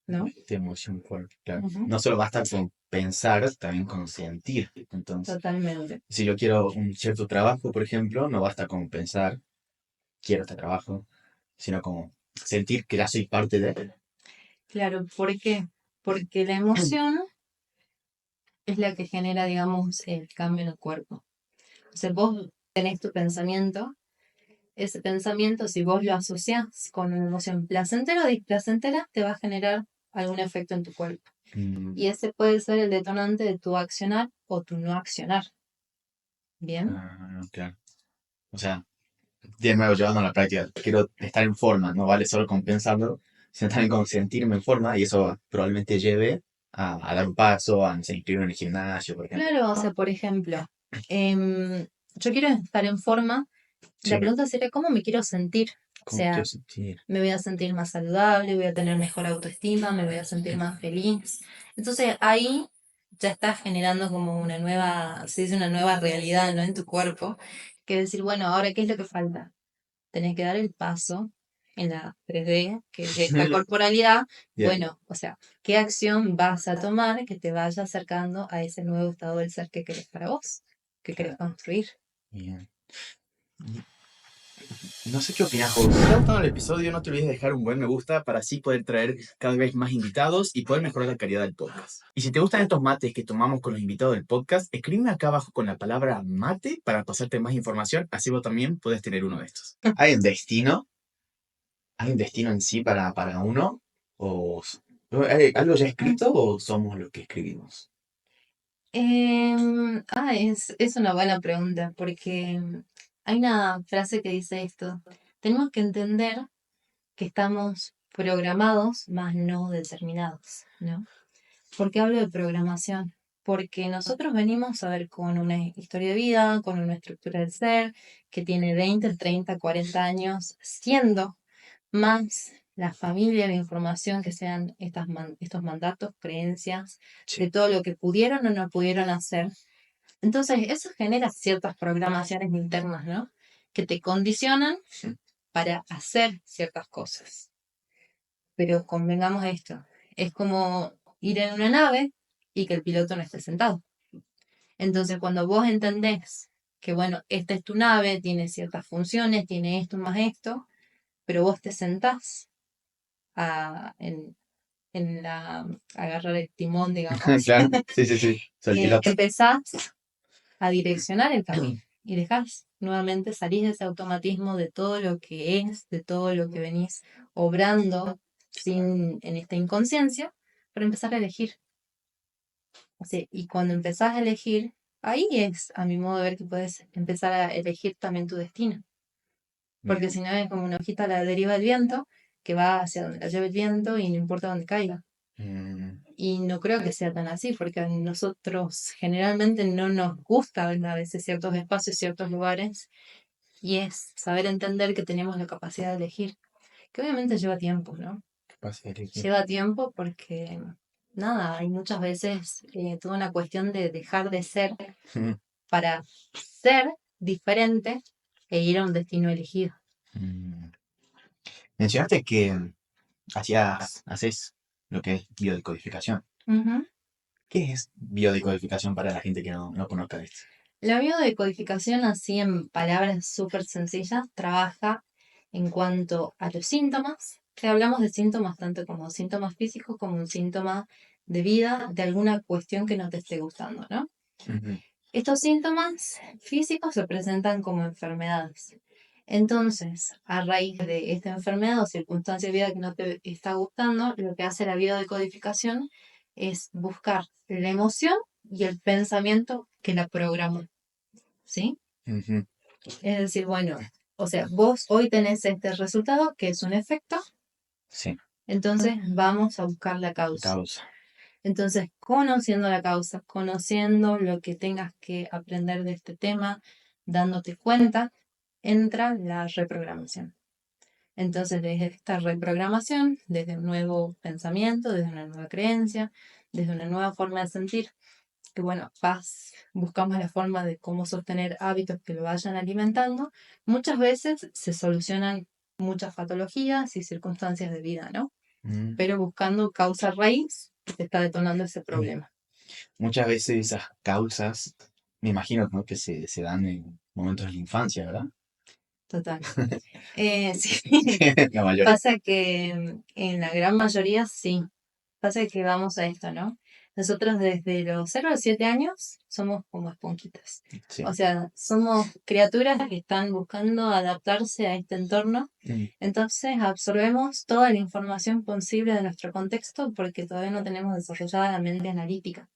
¿no? de emoción fuerte, claro. Ujú. No solo basta con pensar, también con sentir. Entonces, Totalmente. si yo quiero un cierto trabajo, por ejemplo, no basta con pensar, quiero este trabajo, sino como sentir que ya soy parte de él. Claro, ¿por qué? Porque la emoción es la que genera, digamos, el cambio en el cuerpo. O sea, vos tenés tu pensamiento, ese pensamiento, si vos lo asociás con una emoción placentera o displacentera, te va a generar algún efecto en tu cuerpo. Mm, Y ese puede ser el detonante de tu accionar o tu no accionar. ¿Bien? claro. O sea, de nuevo, llevando a la práctica, quiero estar en forma, no vale solo con pensarlo, sino también con sentirme en forma y eso probablemente lleve a dar un paso, a no sé, inscribirme en el gimnasio, por ejemplo. Claro, o sea, por ejemplo, yo quiero estar en forma. La Sí, pregunta sería, ¿cómo me quiero sentir? O ¿cómo quiero sea, sentir? me voy a sentir más saludable, voy a tener mejor autoestima, me voy a sentir más feliz. Entonces ahí ya estás generando como una nueva, se dice una nueva realidad, ¿no? En tu cuerpo. Que decir, bueno, ahora, ¿qué es lo que falta? Tenés que dar el paso en la 3D, que es esta corporalidad. Bien. Bueno, o sea, ¿qué acción vas a tomar que te vaya acercando a ese nuevo estado del ser que querés para vos, que querés Claro, construir? bien. No sé qué opinas vos. Si te ha gustado el episodio, no te olvides de dejar un buen me gusta para así poder traer cada vez más invitados y poder mejorar la calidad del podcast. Y si te gustan estos mates que tomamos con los invitados del podcast, escríbeme acá abajo con la palabra mate para pasarte más información, así vos también puedes tener uno de estos. ¿Hay un destino? ¿Hay un destino en sí para uno? ¿O hay algo ya escrito o somos los que escribimos? Es una buena pregunta, porque hay una frase que dice esto. Tenemos que entender que estamos programados, más no determinados, ¿no? ¿Por qué hablo de programación? Porque nosotros venimos a ver con una historia de vida, con una estructura del ser, que tiene 20, 30, 40 años, siendo más la familia, la información, que sean estos mandatos, creencias, Sí. de todo lo que pudieron o no pudieron hacer. Entonces, eso genera ciertas programaciones internas, ¿no? Que te condicionan Mm. para hacer ciertas cosas. Pero convengamos esto, es como ir en una nave y que el piloto no esté sentado. Entonces, cuando vos entendés que, bueno, esta es tu nave, tiene ciertas funciones, tiene esto más esto, pero vos te sentás a, en, agarrar el timón, digamos, Claro, sí, sí, sí. Soy el piloto. empezás a direccionar el camino y dejás nuevamente salir de ese automatismo de todo lo que es, de todo lo que venís obrando en esta inconsciencia, para empezar a elegir. O sea, y cuando empezás a elegir, ahí es, a mi modo de ver, que puedes empezar a elegir también tu destino. Porque si no es como una hojita a la deriva del viento, que va hacia donde la lleve el viento y no importa dónde caiga. Mm, Y no creo que sea tan así, porque a nosotros generalmente no nos gusta a veces ciertos espacios, ciertos lugares, y es saber entender que tenemos la capacidad de elegir, que obviamente lleva tiempo, ¿no? capaz de elegir. Lleva tiempo porque, nada, hay muchas veces toda una cuestión de dejar de ser Mm, para ser diferente e ir a un destino elegido. mm. Mencionaste que haces lo que es biodecodificación. Ujú. ¿Qué es biodecodificación para la gente que no conozca esto? La biodecodificación, así en palabras súper sencillas, trabaja en cuanto a los síntomas, que hablamos de síntomas tanto como síntomas físicos como un síntoma de vida de alguna cuestión que no te esté gustando, ¿no? Ujú. Estos síntomas físicos se presentan como enfermedades. Entonces, a raíz de esta enfermedad o circunstancia de vida que no te está gustando, lo que hace la biodecodificación es buscar la emoción y el pensamiento que la programó, ¿sí? Ujú. Es decir, bueno, o sea, vos hoy tenés este resultado que es un efecto, Sí, entonces vamos a buscar la causa. causa. Entonces, conociendo la causa, conociendo lo que tengas que aprender de este tema, dándote cuenta, entra la reprogramación. Entonces, desde esta reprogramación, desde un nuevo pensamiento, desde una nueva creencia, desde una nueva forma de sentir, que bueno, buscamos la forma de cómo sostener hábitos que lo vayan alimentando, muchas veces se solucionan muchas patologías y circunstancias de vida, ¿no? Mm. Pero buscando causa raíz que te está detonando ese problema. Muchas veces esas causas, me imagino, ¿no? Que se dan en momentos de la infancia, ¿verdad? Total. Sí, La mayoría. pasa que en la gran mayoría sí. Pasa que vamos a esto, ¿no? Nosotros desde los 0 a 7 años somos como esponjitas. Sí. O sea, somos criaturas que están buscando adaptarse a este entorno. Mm. Entonces absorbemos toda la información posible de nuestro contexto porque todavía no tenemos desarrollada la mente analítica.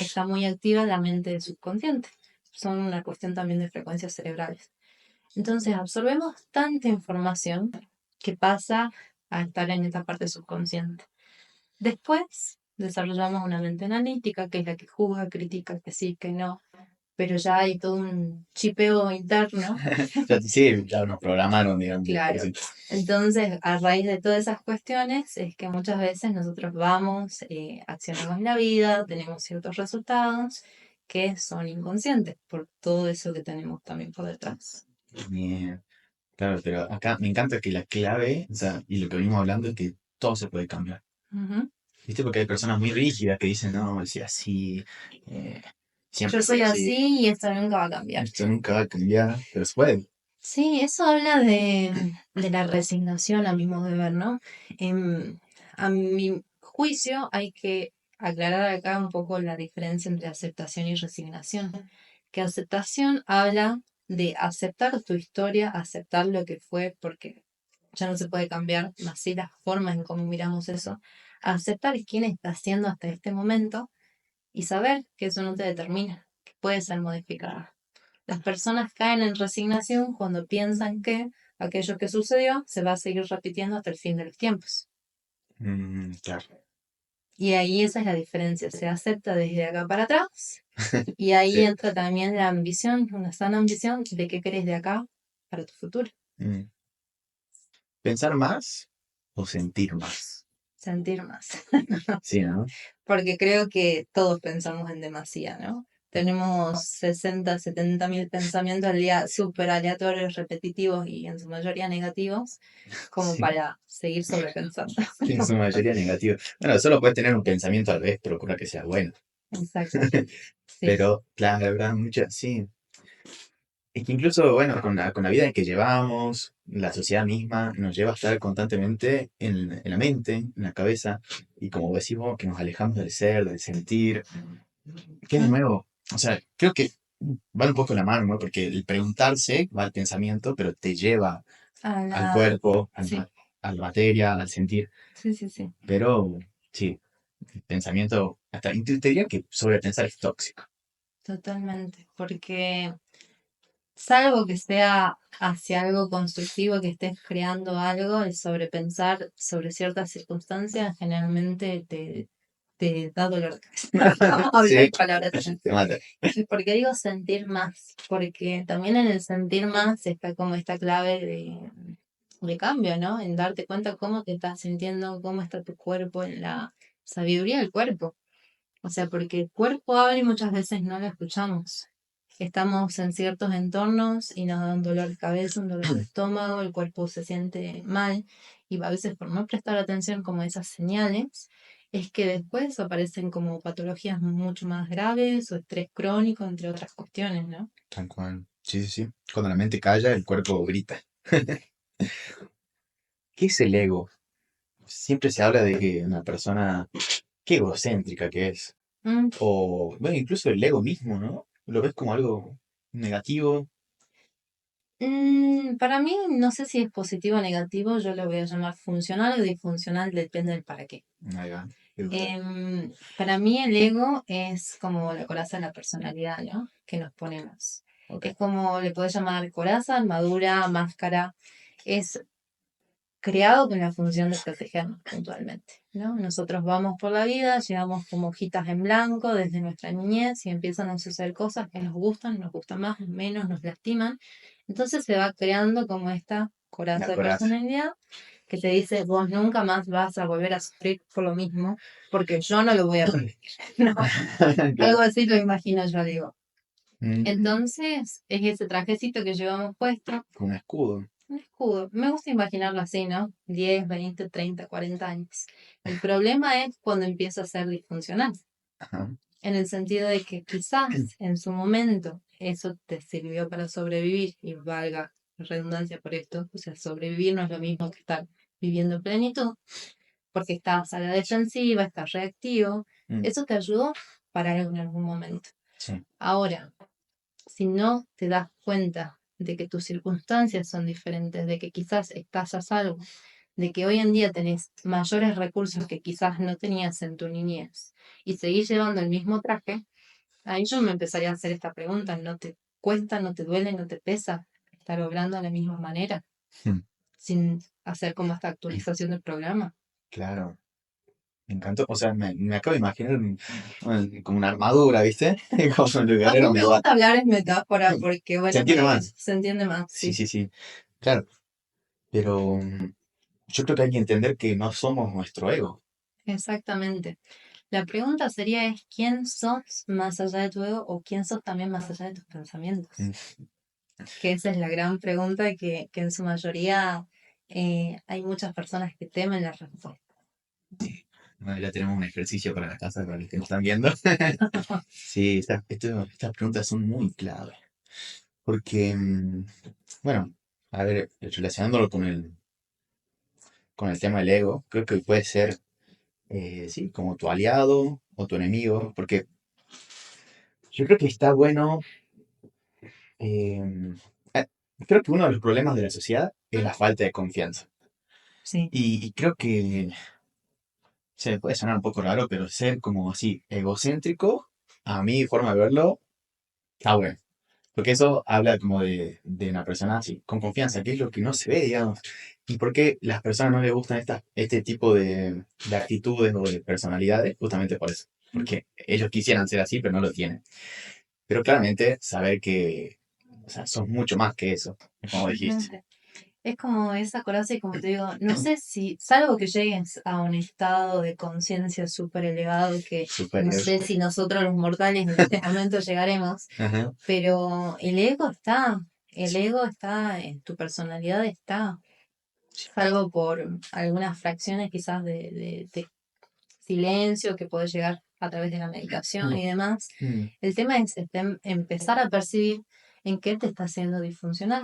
Está muy activa la mente subconsciente. Son una cuestión también de frecuencias cerebrales. Entonces absorbemos tanta información que pasa a estar en esta parte subconsciente. Después desarrollamos una mente analítica, que es la que juzga, critica, que sí, que no, pero ya hay todo un chipeo interno, Sí, ya nos programaron, digamos, por claro. sí. Entonces, a raíz de todas esas cuestiones, es que muchas veces nosotros vamos, accionamos la vida, tenemos ciertos resultados que son inconscientes por todo eso que tenemos también por detrás. Bien. Claro, pero acá me encanta que la clave, o sea, y lo que venimos hablando es que todo se puede cambiar. Ujú. ¿Viste? Porque hay personas muy rígidas que dicen, no, si así, eh, siempre Yo fue soy así, así y esto nunca va a cambiar. esto nunca va a cambiar, pero se puede. Sí, eso habla de la resignación a mi modo de ver, ¿no? A mi juicio hay que aclarar acá un poco la diferencia entre aceptación y resignación. Que aceptación habla de aceptar tu historia, aceptar lo que fue, porque ya no se puede cambiar, más sí las formas en cómo miramos eso. Aceptar quién estás siendo hasta este momento y saber que eso no te determina, que puede ser modificado. Las personas caen en resignación cuando piensan que aquello que sucedió se va a seguir repitiendo hasta el fin de los tiempos. Claro. Y ahí esa es la diferencia, se acepta desde acá para atrás y ahí Sí. entra también la ambición, una sana ambición de qué querés de acá para tu futuro. Mm. Pensar más o sentir más? Sentir más. Sí, ¿no? Porque creo que todos pensamos en demasía, ¿no? Tenemos 60, 70 mil pensamientos al día súper aleatorios, repetitivos y en su mayoría negativos, como Sí, para seguir sobrepensando. en su mayoría negativo. Bueno, solo puedes tener un pensamiento al vez, procura que sea bueno. Exactamente. Sí. Pero, claro, habrá muchas, sí. Es que incluso, bueno, con la vida que llevamos, la sociedad misma nos lleva a estar constantemente en la mente, en la cabeza, y como decimos, que nos alejamos del ser, del sentir, que de Mm, nuevo, o sea, creo que va un poco la mano, ¿no? Porque el preguntarse va al pensamiento, pero te lleva A al la... cuerpo, Sí, a la materia, al sentir, sí, sí, sí, pero sí, el pensamiento, hasta, y te diría que sobrepensar es tóxico. totalmente. Porque salvo que sea hacia algo constructivo, que estés creando algo, el sobrepensar sobre ciertas circunstancias generalmente te da dolor de cabeza. Vamos a hablar Sí, en palabras. te mata. ¿Por qué digo sentir más? Porque también en el sentir más está como esta clave de cambio, ¿no? En darte cuenta cómo te estás sintiendo, cómo está tu cuerpo, en la sabiduría del cuerpo. O sea, porque el cuerpo habla y muchas veces no lo escuchamos. Estamos en ciertos entornos y nos da un dolor de cabeza, un dolor de estómago, el cuerpo se siente mal y a veces por no prestar atención como a esas señales, es que después aparecen como patologías mucho más graves o estrés crónico, entre otras cuestiones, ¿no? Tal cual. Sí, sí, sí. Cuando la mente calla, el cuerpo grita. ¿Qué es el ego? Siempre se habla de que una persona, qué egocéntrica que es. Mm, O, bueno, incluso el ego mismo, ¿no? Lo ves como algo negativo. para mí, no sé si es positivo o negativo, yo lo voy a llamar funcional o disfuncional, depende del para qué. Ahí va. Me gusta. Para mí el ego es como la coraza de la personalidad, ¿no? Que nos ponemos. Ok. Es como le puedes llamar coraza, armadura, máscara. Es creado con la función de protegernos puntualmente, ¿no? Nosotros vamos por la vida, llevamos como hojitas en blanco desde nuestra niñez y empiezan a suceder cosas que nos gustan más, menos, nos lastiman. Entonces se va creando como esta La coraza de coraza. personalidad que te dice, vos nunca más vas a volver a sufrir por lo mismo, porque yo no lo voy a repetir, ¿no? Claro. Algo así lo imagino yo, digo. Mm, Entonces, es ese trajecito que llevamos puesto, como un escudo. un escudo. Me gusta imaginarlo así, ¿no? 10, 20, 30, 40 años. El problema es cuando empieza a ser disfuncional, Ajá. en el sentido de que quizás en su momento eso te sirvió para sobrevivir, y valga la redundancia por esto, o sea, sobrevivir no es lo mismo que estar viviendo en plenitud, porque estás a la defensiva, estás reactivo. Mm, Eso te ayudó para algo en algún momento. sí. Ahora, si no te das cuenta de que tus circunstancias son diferentes, de que quizás estás a salvo, de que hoy en día tenés mayores recursos que quizás no tenías en tu niñez y seguís llevando el mismo traje, ahí yo me empezaría a hacer esta pregunta: ¿no te cuesta, no te duele, no te pesa estar obrando de la misma manera Mm, sin hacer como esta actualización del programa? claro. Me encantó. O sea, me acabo de imaginar como una armadura, ¿viste? Como un A mí guerrero me medieval. gusta hablar en metáfora porque, Se bueno, entiende más. se entiende más, Sí, sí, sí, sí. Claro. Pero yo creo que hay que entender que no somos nuestro ego. exactamente. La pregunta sería es ¿quién sos más allá de tu ego o quién sos también más allá de tus pensamientos? Mm, Que esa es la gran pregunta que en su mayoría hay muchas personas que temen la respuesta. bueno, ya tenemos un ejercicio para la casa, para los que nos están viendo. Sí, estas preguntas son muy clave. Porque, bueno, a ver, relacionándolo con el tema del ego, creo que puede ser, sí, como tu aliado o tu enemigo. Porque yo creo que está bueno. eh, eh, Creo que uno de los problemas de la sociedad es la falta de confianza. Sí, Y creo que se puede sonar un poco raro, pero ser como así egocéntrico, a mi forma de verlo, está bueno. Porque eso habla como de una persona así, con confianza, que es lo que no se ve, digamos. ¿Y por qué las personas no les gustan este tipo de actitudes o de personalidades? Justamente por eso. Porque ellos quisieran ser así, pero no lo tienen. Pero claramente saber que, o sea, sos mucho más que eso, como dijiste. totalmente. Es como esa coraza y como te digo, no sé si, salvo que llegues a un estado de conciencia súper elevado que no Superior. sé si nosotros los mortales en este momento llegaremos, Ajá. pero el ego está, en tu personalidad está, salvo por algunas fracciones quizás de silencio que puede llegar a través de la medicación y demás. Mm. El tema es empezar a percibir en qué te está haciendo disfuncionar.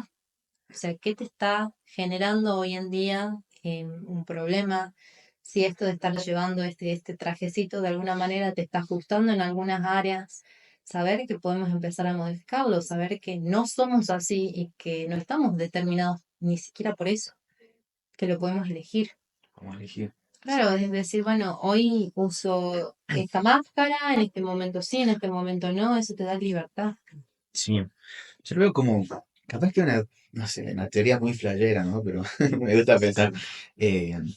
O sea, ¿qué te está generando hoy en día un problema? Si esto de estar llevando este trajecito de alguna manera te está ajustando en algunas áreas, saber que podemos empezar a modificarlo, saber que no somos así y que no estamos determinados ni siquiera por eso, que lo podemos elegir. Vamos a elegir. Claro, es decir, bueno, hoy uso esta máscara, en este momento sí, en este momento no, eso te da libertad. Sí. Yo lo veo como, capaz que una, no sé, una teoría muy flayera, ¿no? Pero me gusta pensar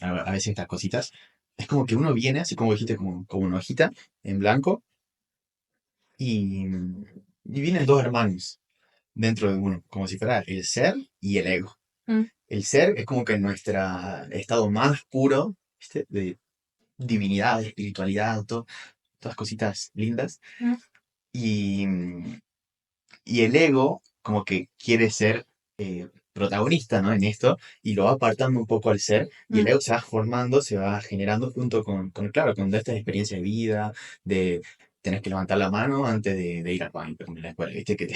a veces estas cositas. Es como que uno viene, así como dijiste, como una hojita en blanco y, y vienen dos hermanos dentro de uno, como si fuera el ser y el ego. Mm, El ser es como que nuestro estado más puro, ¿viste? De divinidad, de espiritualidad, todas cositas lindas. mm, Y, y el ego como que quiere ser protagonista, ¿no? En esto y lo va apartando un poco al ser y el mm, ego se va formando, se va generando junto claro, con esta experiencia de vida, de tener que levantar la mano antes de ir al baño, por ejemplo, en la escuela, ¿viste? Que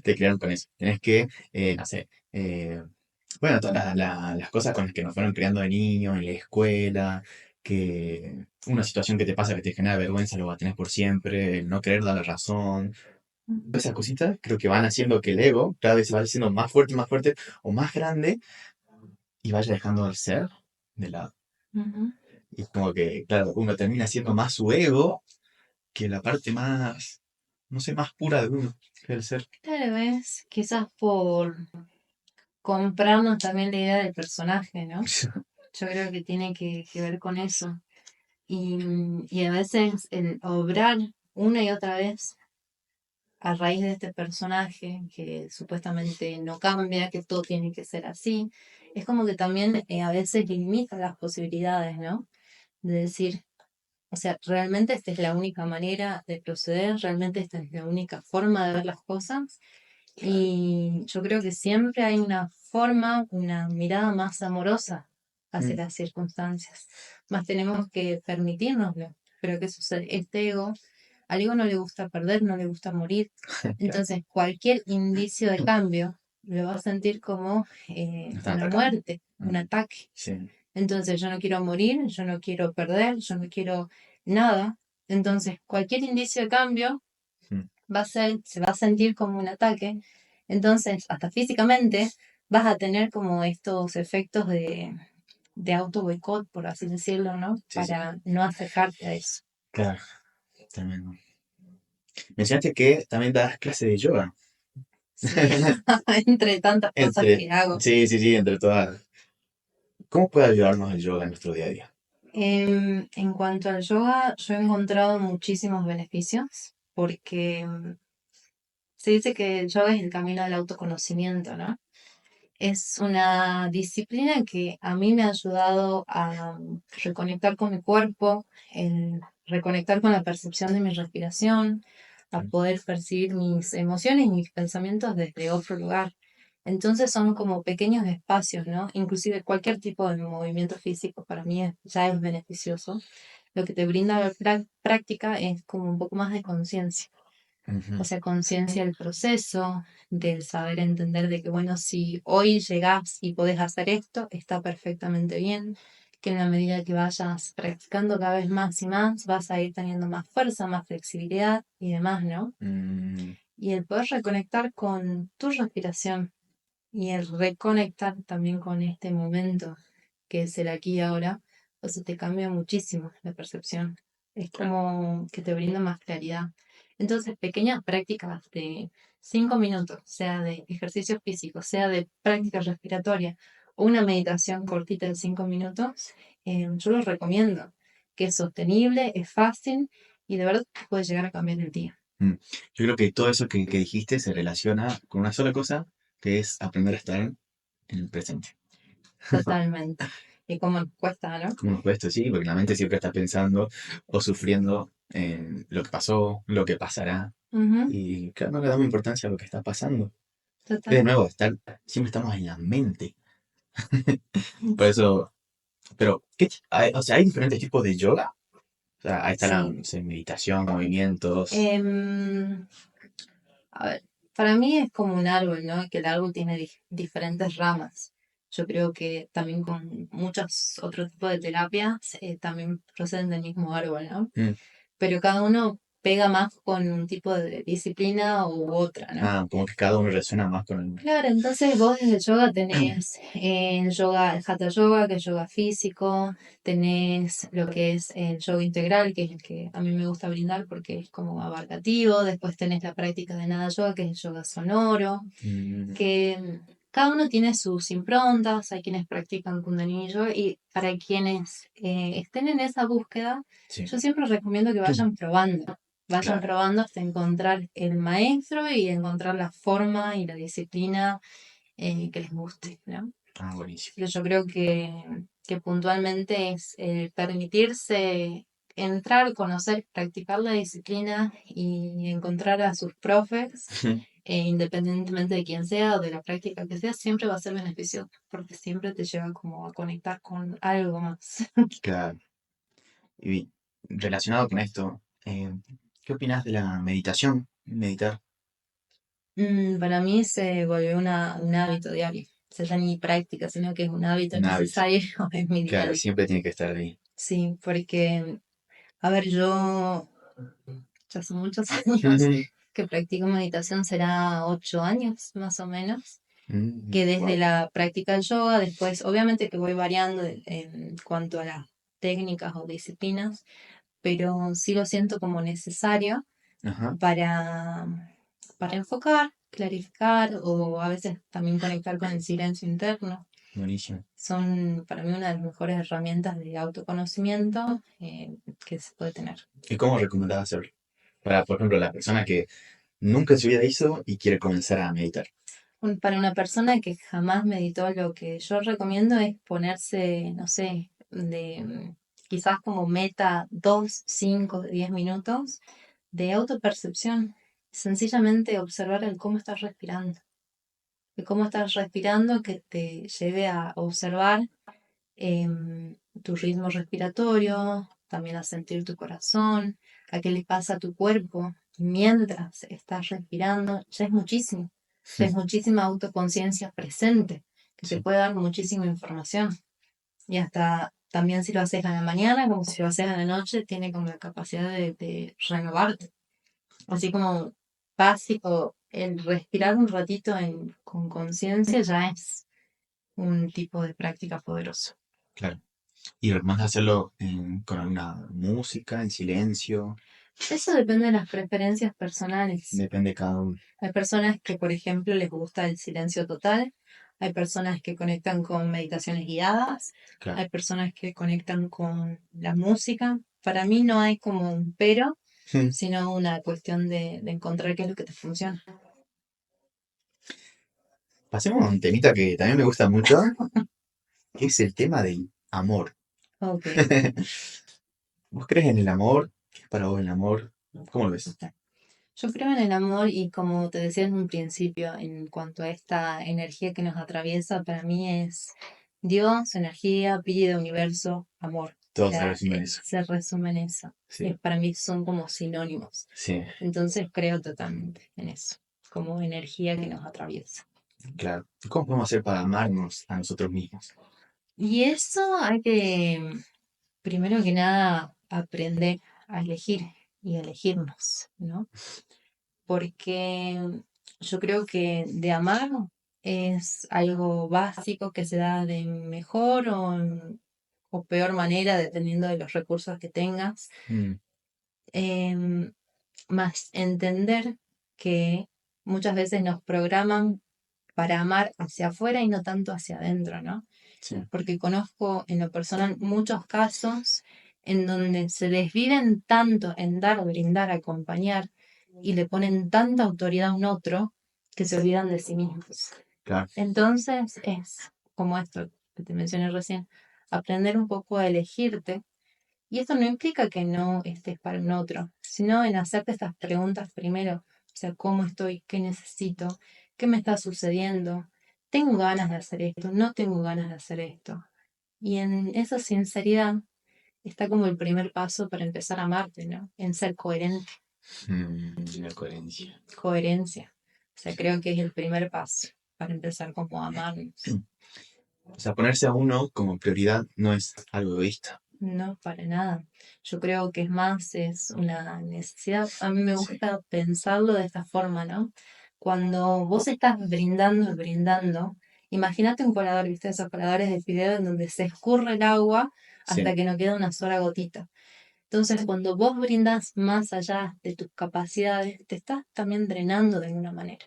te crearon con eso. Tenés que, no sé, bueno, todas las cosas con las que nos fueron creando de niños, en la escuela, que una situación que te pasa que te genera vergüenza lo va a tener por siempre, el no querer dar la razón, mm, esas cositas creo que van haciendo que el ego cada vez se vaya haciendo más fuerte o más grande y vaya dejando el ser de lado. ujú. Y es como que, claro, uno termina siendo más su ego que la parte más, no sé, más pura de uno, que el ser. Tal vez, quizás por comprarnos también la idea del personaje, ¿no? Yo creo que tiene que ver con eso. Y a veces el obrar una y otra vez a raíz de este personaje que supuestamente no cambia, que todo tiene que ser así, es como que también a veces limita las posibilidades, ¿no? De decir, o sea, realmente esta es la única manera de proceder, realmente esta es la única forma de ver las cosas. Y yo creo que siempre hay una forma, una mirada más amorosa hacia Mm, las circunstancias. Más tenemos que permitirnoslo. Pero ¿qué sucede? Este ego, al ego no le gusta perder, no le gusta morir. claro, Entonces, cualquier indicio de cambio lo va a sentir como no están una atacando. muerte, un Mm, ataque. sí, Entonces, yo no quiero morir, yo no quiero perder, yo no quiero nada. Entonces, cualquier indicio de cambio mm, se va a sentir como un ataque. Entonces, hasta físicamente vas a tener como estos efectos de auto boicot, por así decirlo, ¿no? sí, sí, Para no acercarte a eso. claro, tremendo. Mencionaste que también das clase de yoga. Sí, entre tantas cosas Entre, que hago. sí, entre todas. ¿Cómo puede ayudarnos el yoga en nuestro día a día? En cuanto al yoga, yo he encontrado muchísimos beneficios porque se dice que el yoga es el camino del autoconocimiento, ¿no? Es una disciplina que a mí me ha ayudado a reconectar con mi cuerpo, en reconectar con la percepción de mi respiración, a Sí. poder percibir mis emociones y mis pensamientos desde otro lugar. Entonces son como pequeños espacios, ¿no? Inclusive cualquier tipo de movimiento físico para mí ya es beneficioso. Lo que te brinda la práctica es como un poco más de conciencia. Ujú. O sea, conciencia del proceso, del saber entender de que, bueno, si hoy llegás y podés hacer esto, está perfectamente bien, que en la medida que vayas practicando cada vez más y más, vas a ir teniendo más fuerza, más flexibilidad y demás, ¿no? Mm, Y el poder reconectar con tu respiración y el reconectar también con este momento, que es el aquí y ahora, o sea, te cambia muchísimo la percepción. Es como que te brinda más claridad. Entonces, pequeñas prácticas de 5 minutos, sea de ejercicio físico, sea de práctica respiratoria, o una meditación cortita de 5 minutos, yo los recomiendo, que es sostenible, es fácil y de verdad que puede llegar a cambiar el día. mm. Yo creo que todo eso que dijiste se relaciona con una sola cosa, que es aprender a estar en el presente. Totalmente. Y cómo nos cuesta, ¿no? Como nos esto, sí, porque la mente siempre está pensando o sufriendo en lo que pasó, lo que pasará, Ujú, y claro, no le damos importancia a lo que está pasando. Es de total. nuevo, siempre estamos en la mente. Por eso, pero, o sea, hay diferentes tipos de yoga. O sea, ahí está la Sí. no sé, meditación, movimientos. Em, a ver, para mí es como un árbol, ¿no? Que el árbol tiene diferentes ramas. Yo creo que también con muchos otros tipos de terapias también proceden del mismo árbol, ¿no? Mm. Pero cada uno pega más con un tipo de disciplina u otra, ¿no? Ah, como que cada uno resuena más con el... Claro, entonces vos desde el yoga tenés yoga, el hatha yoga, que es yoga físico, tenés lo que es el yoga integral, que es el que a mí me gusta brindar porque es como abarcativo, después tenés la práctica de nada yoga, que es el yoga sonoro, Mm, que cada uno tiene sus improntas, hay quienes practican Kundalini Yoga y para quienes estén en esa búsqueda, sí, yo siempre recomiendo que vayan claro. probando hasta encontrar el maestro y encontrar la forma y la disciplina que les guste, ¿no? Ah, buenísimo. Pero yo creo que puntualmente es permitirse entrar, conocer, practicar la disciplina y encontrar a sus profes independientemente de quién sea o de la práctica que sea, siempre va a ser beneficioso, porque siempre te lleva como a conectar con algo más. Claro. Y relacionado con esto, ¿qué opinas de la meditación? Meditar. Para mí se volvió un hábito diario. O sea, ya ni práctica, sino que es un hábito Un hábito. necesario en mi día a Claro, día. siempre tiene que estar ahí. Sí, porque, a ver, yo ya hace muchos años Ujú. que practico meditación, será 8 años más o menos, Mm, que desde wow. la práctica del yoga, después, obviamente que voy variando en cuanto a las técnicas o disciplinas, pero sí lo siento como necesario Ajá, para, para enfocar, clarificar o a veces también conectar con el silencio interno. buenísimo. Son para mí una de las mejores herramientas de autoconocimiento que se puede tener. ¿Y cómo recomendás hacerlo? Para, por ejemplo, la persona que nunca en su vida hizo y quiere comenzar a meditar. Para una persona que jamás meditó, lo que yo recomiendo es ponerse, no sé, quizás como meta 2, 5, 10 minutos de autopercepción. Sencillamente observar el cómo estás respirando. El cómo estás respirando que te lleve a observar tu ritmo respiratorio, también a sentir tu corazón, a qué le pasa a tu cuerpo mientras estás respirando. Ya es muchísima autoconciencia presente, que te Sí, puede dar muchísima información. Y hasta también si lo haces a la mañana, como si lo haces a la noche, tiene como la capacidad de renovarte. Así como básico, el respirar un ratito con conciencia ya es un tipo de práctica poderoso. claro. ¿Y recomendás hacerlo con alguna música, en silencio? Eso depende de las preferencias personales. Depende de cada uno. Hay personas que, por ejemplo, les gusta el silencio total, hay personas que conectan con meditaciones guiadas, Claro. hay personas que conectan con la música. Para mí no hay como un pero, sino una cuestión de encontrar qué es lo que te funciona. Pasemos a un temita que también me gusta mucho, que es el tema del amor. Ok. ¿Vos crees en el amor? ¿Qué es para vos el amor? ¿Cómo lo ves? Yo creo en el amor y como te decía en un principio, en cuanto a esta energía que nos atraviesa, para mí es Dios, energía, vida, universo, amor. O Todos se sea, resumen en eso. se resume en eso. Sí, Para mí son como sinónimos. sí, Entonces creo totalmente en eso, como energía que nos atraviesa. claro. ¿Cómo podemos hacer para amarnos a nosotros mismos? Y eso hay que, primero que nada, aprender a elegir y a elegirnos, ¿no? Porque yo creo que de amar es algo básico que se da de mejor o peor manera, dependiendo de los recursos que tengas. Mm, Em, Más entender que muchas veces nos programan para amar hacia afuera y no tanto hacia adentro, ¿no? sí, Porque conozco en lo personal muchos casos en donde se desviven tanto en dar, brindar, acompañar y le ponen tanta autoridad a un otro que se olvidan de sí mismos. Claro. Entonces es como esto que te mencioné recién, aprender un poco a elegirte. Y esto no implica que no estés para un otro, sino en hacerte estas preguntas primero. O sea, ¿cómo estoy? ¿Qué necesito? ¿Qué me está sucediendo? ¿Tengo ganas de hacer esto? ¿No tengo ganas de hacer esto? Y en esa sinceridad está como el primer paso para empezar a amarte, ¿no? En ser coherente, La coherencia. coherencia. O sea, creo que es el primer paso para empezar como a amarnos. O sea, ponerse a uno como prioridad no es algo egoísta. No, para nada. Yo creo que es más, es una necesidad. A mí me Sí. gusta pensarlo de esta forma, ¿no? Cuando vos estás brindando, brindando, imagínate un colador, ¿viste? Esos coladores de fideo en donde se escurre el agua hasta Sí. que no queda una sola gotita. Entonces, cuando vos brindas más allá de tus capacidades, te estás también drenando de alguna manera.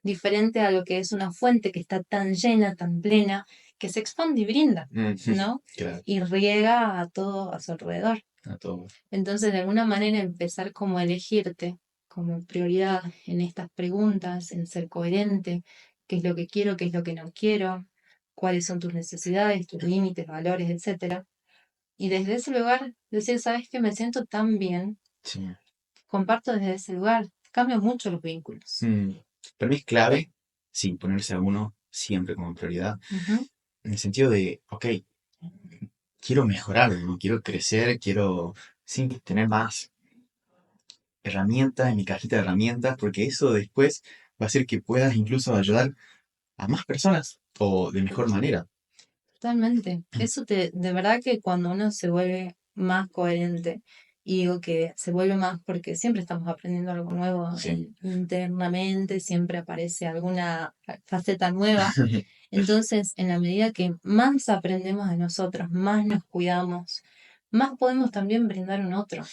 Diferente a lo que es una fuente que está tan llena, tan plena, que se expande y brinda, ¿no? Claro, Y riega a todo a su alrededor. a todo. Entonces, de alguna manera, empezar como a elegirte como prioridad en estas preguntas, en ser coherente, qué es lo que quiero, qué es lo que no quiero, cuáles son tus necesidades, tus límites, valores, etcétera. Y desde ese lugar, decir, ¿sabes qué? Me siento tan bien, Sí. comparto desde ese lugar, cambia mucho los vínculos. Para mí es clave, sí, ponerse a uno siempre como prioridad, Ujú. en el sentido de, ok, quiero mejorar, ¿no? Quiero crecer, quiero, sí, tener más herramientas en mi cajita de herramientas, porque eso después va a hacer que puedas incluso ayudar a más personas o de mejor manera. Totalmente. Eso de verdad que cuando uno se vuelve más coherente, y digo que se vuelve más porque siempre estamos aprendiendo algo nuevo Sí. internamente, siempre aparece alguna faceta nueva. Entonces, en la medida que más aprendemos de nosotros, más nos cuidamos, más podemos también brindar un otro.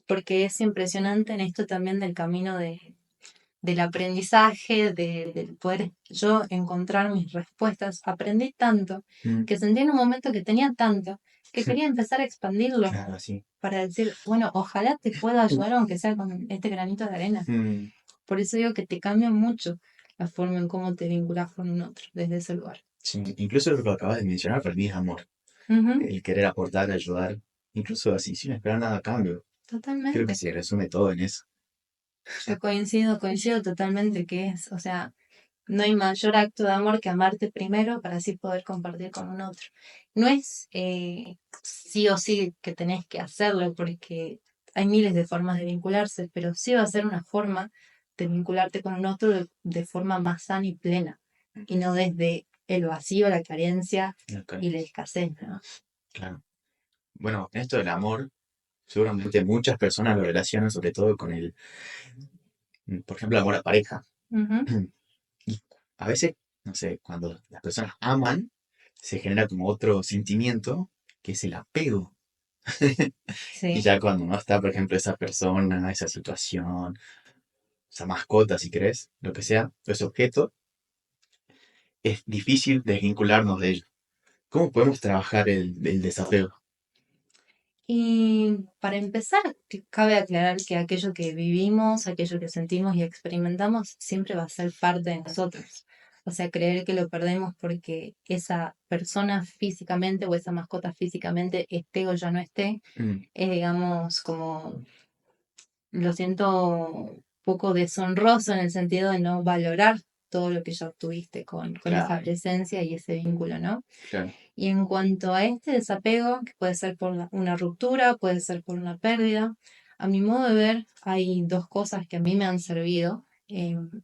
Porque es impresionante en esto también del camino del aprendizaje, del poder yo encontrar mis respuestas. Aprendí tanto Mm, que sentí en un momento que tenía tanto que quería empezar a expandirlo Claro, sí. para decir, bueno, ojalá te pueda ayudar aunque sea con este granito de arena. Mm, Por eso digo que te cambia mucho la forma en cómo te vinculas con un otro desde ese lugar. sí. Incluso lo que acabas de mencionar para mí es amor. Ujú. El querer aportar, ayudar, incluso así, sin esperar nada a cambio. Creo que Totalmente. se resume todo en eso. Yo coincido totalmente que es, o sea, no hay mayor acto de amor que amarte primero para así poder compartir con un otro. No es sí o sí que tenés que hacerlo porque hay miles de formas de vincularse, pero sí va a ser una forma de vincularte con un otro de forma más sana y plena y no desde el vacío, la carencia Ok, y la escasez, ¿no? claro. Bueno, esto del amor, seguramente muchas personas lo relacionan sobre todo con el, por ejemplo, el amor a pareja. Ujú. Y a veces, no sé, cuando las personas aman, se genera como otro sentimiento, que es el apego. Y Sí. ya cuando no está, por ejemplo, esa persona, esa situación, esa mascota, si querés, lo que sea, o ese objeto, es difícil desvincularnos de ello. ¿Cómo podemos trabajar el desapego? Y para empezar, cabe aclarar que aquello que vivimos, aquello que sentimos y experimentamos, siempre va a ser parte de nosotros. O sea, creer que lo perdemos porque esa persona físicamente o esa mascota físicamente esté o ya no esté, Mm, es, digamos, como, lo siento, un poco deshonroso en el sentido de no valorar todo lo que ya obtuviste con esa claro, presencia y ese vínculo, ¿no? claro. Y en cuanto a este desapego, que puede ser por una ruptura, puede ser por una pérdida, a mi modo de ver, hay dos cosas que a mí me han servido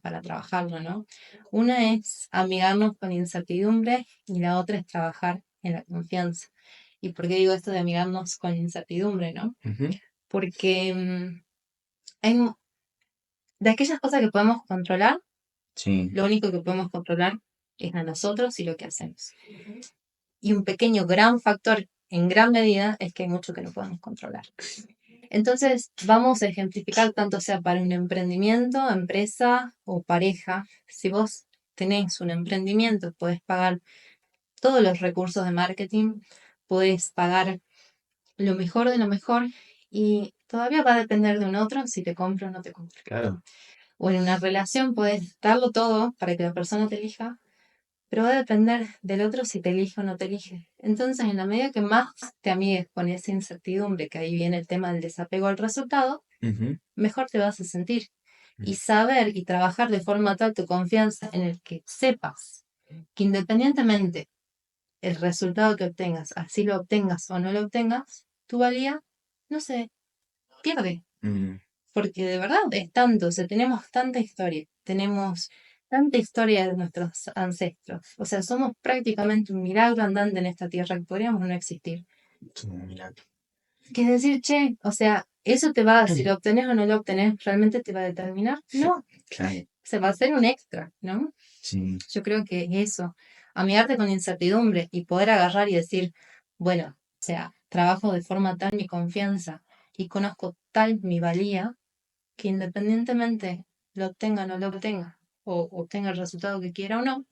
para trabajarlo, ¿no? Una es amigarnos con incertidumbre y la otra es trabajar en la confianza. ¿Y por qué digo esto de amigarnos con incertidumbre, no? Ujú. Porque de aquellas cosas que podemos controlar, Sí, lo único que podemos controlar es a nosotros y lo que hacemos. Y un pequeño gran factor en gran medida es que hay mucho que no podemos controlar. Entonces, vamos a ejemplificar tanto sea para un emprendimiento, empresa o pareja. Si vos tenés un emprendimiento, podés pagar todos los recursos de marketing, podés pagar lo mejor de lo mejor y todavía va a depender de un otro si te compra o no te compra. claro. O en una relación podés darlo todo para que la persona te elija, pero va a depender del otro si te elige o no te elige. Entonces, en la medida que más te amigues con esa incertidumbre, que ahí viene el tema del desapego al resultado, Ujú. mejor te vas a sentir. Y Mm. saber y trabajar de forma tal tu confianza en el que sepas que independientemente el resultado que obtengas, así lo obtengas o no lo obtengas, tu valía no se pierde. Mm. Porque de verdad es tanto, o sea, tenemos tanta historia de nuestros ancestros. O sea, somos prácticamente un milagro andante en esta tierra que podríamos no existir. Es un milagro. Que decir, che, o sea, eso te va, si lo obtenés o no lo obtenés, ¿realmente te va a determinar? No, Claro, se va a hacer un extra, ¿no? sí, Yo creo que eso, amigarte con incertidumbre y poder agarrar y decir, bueno, o sea, trabajo de forma tal mi confianza y conozco tal mi valía, que independientemente lo obtenga o no lo obtenga, o obtenga el resultado que quiera o no,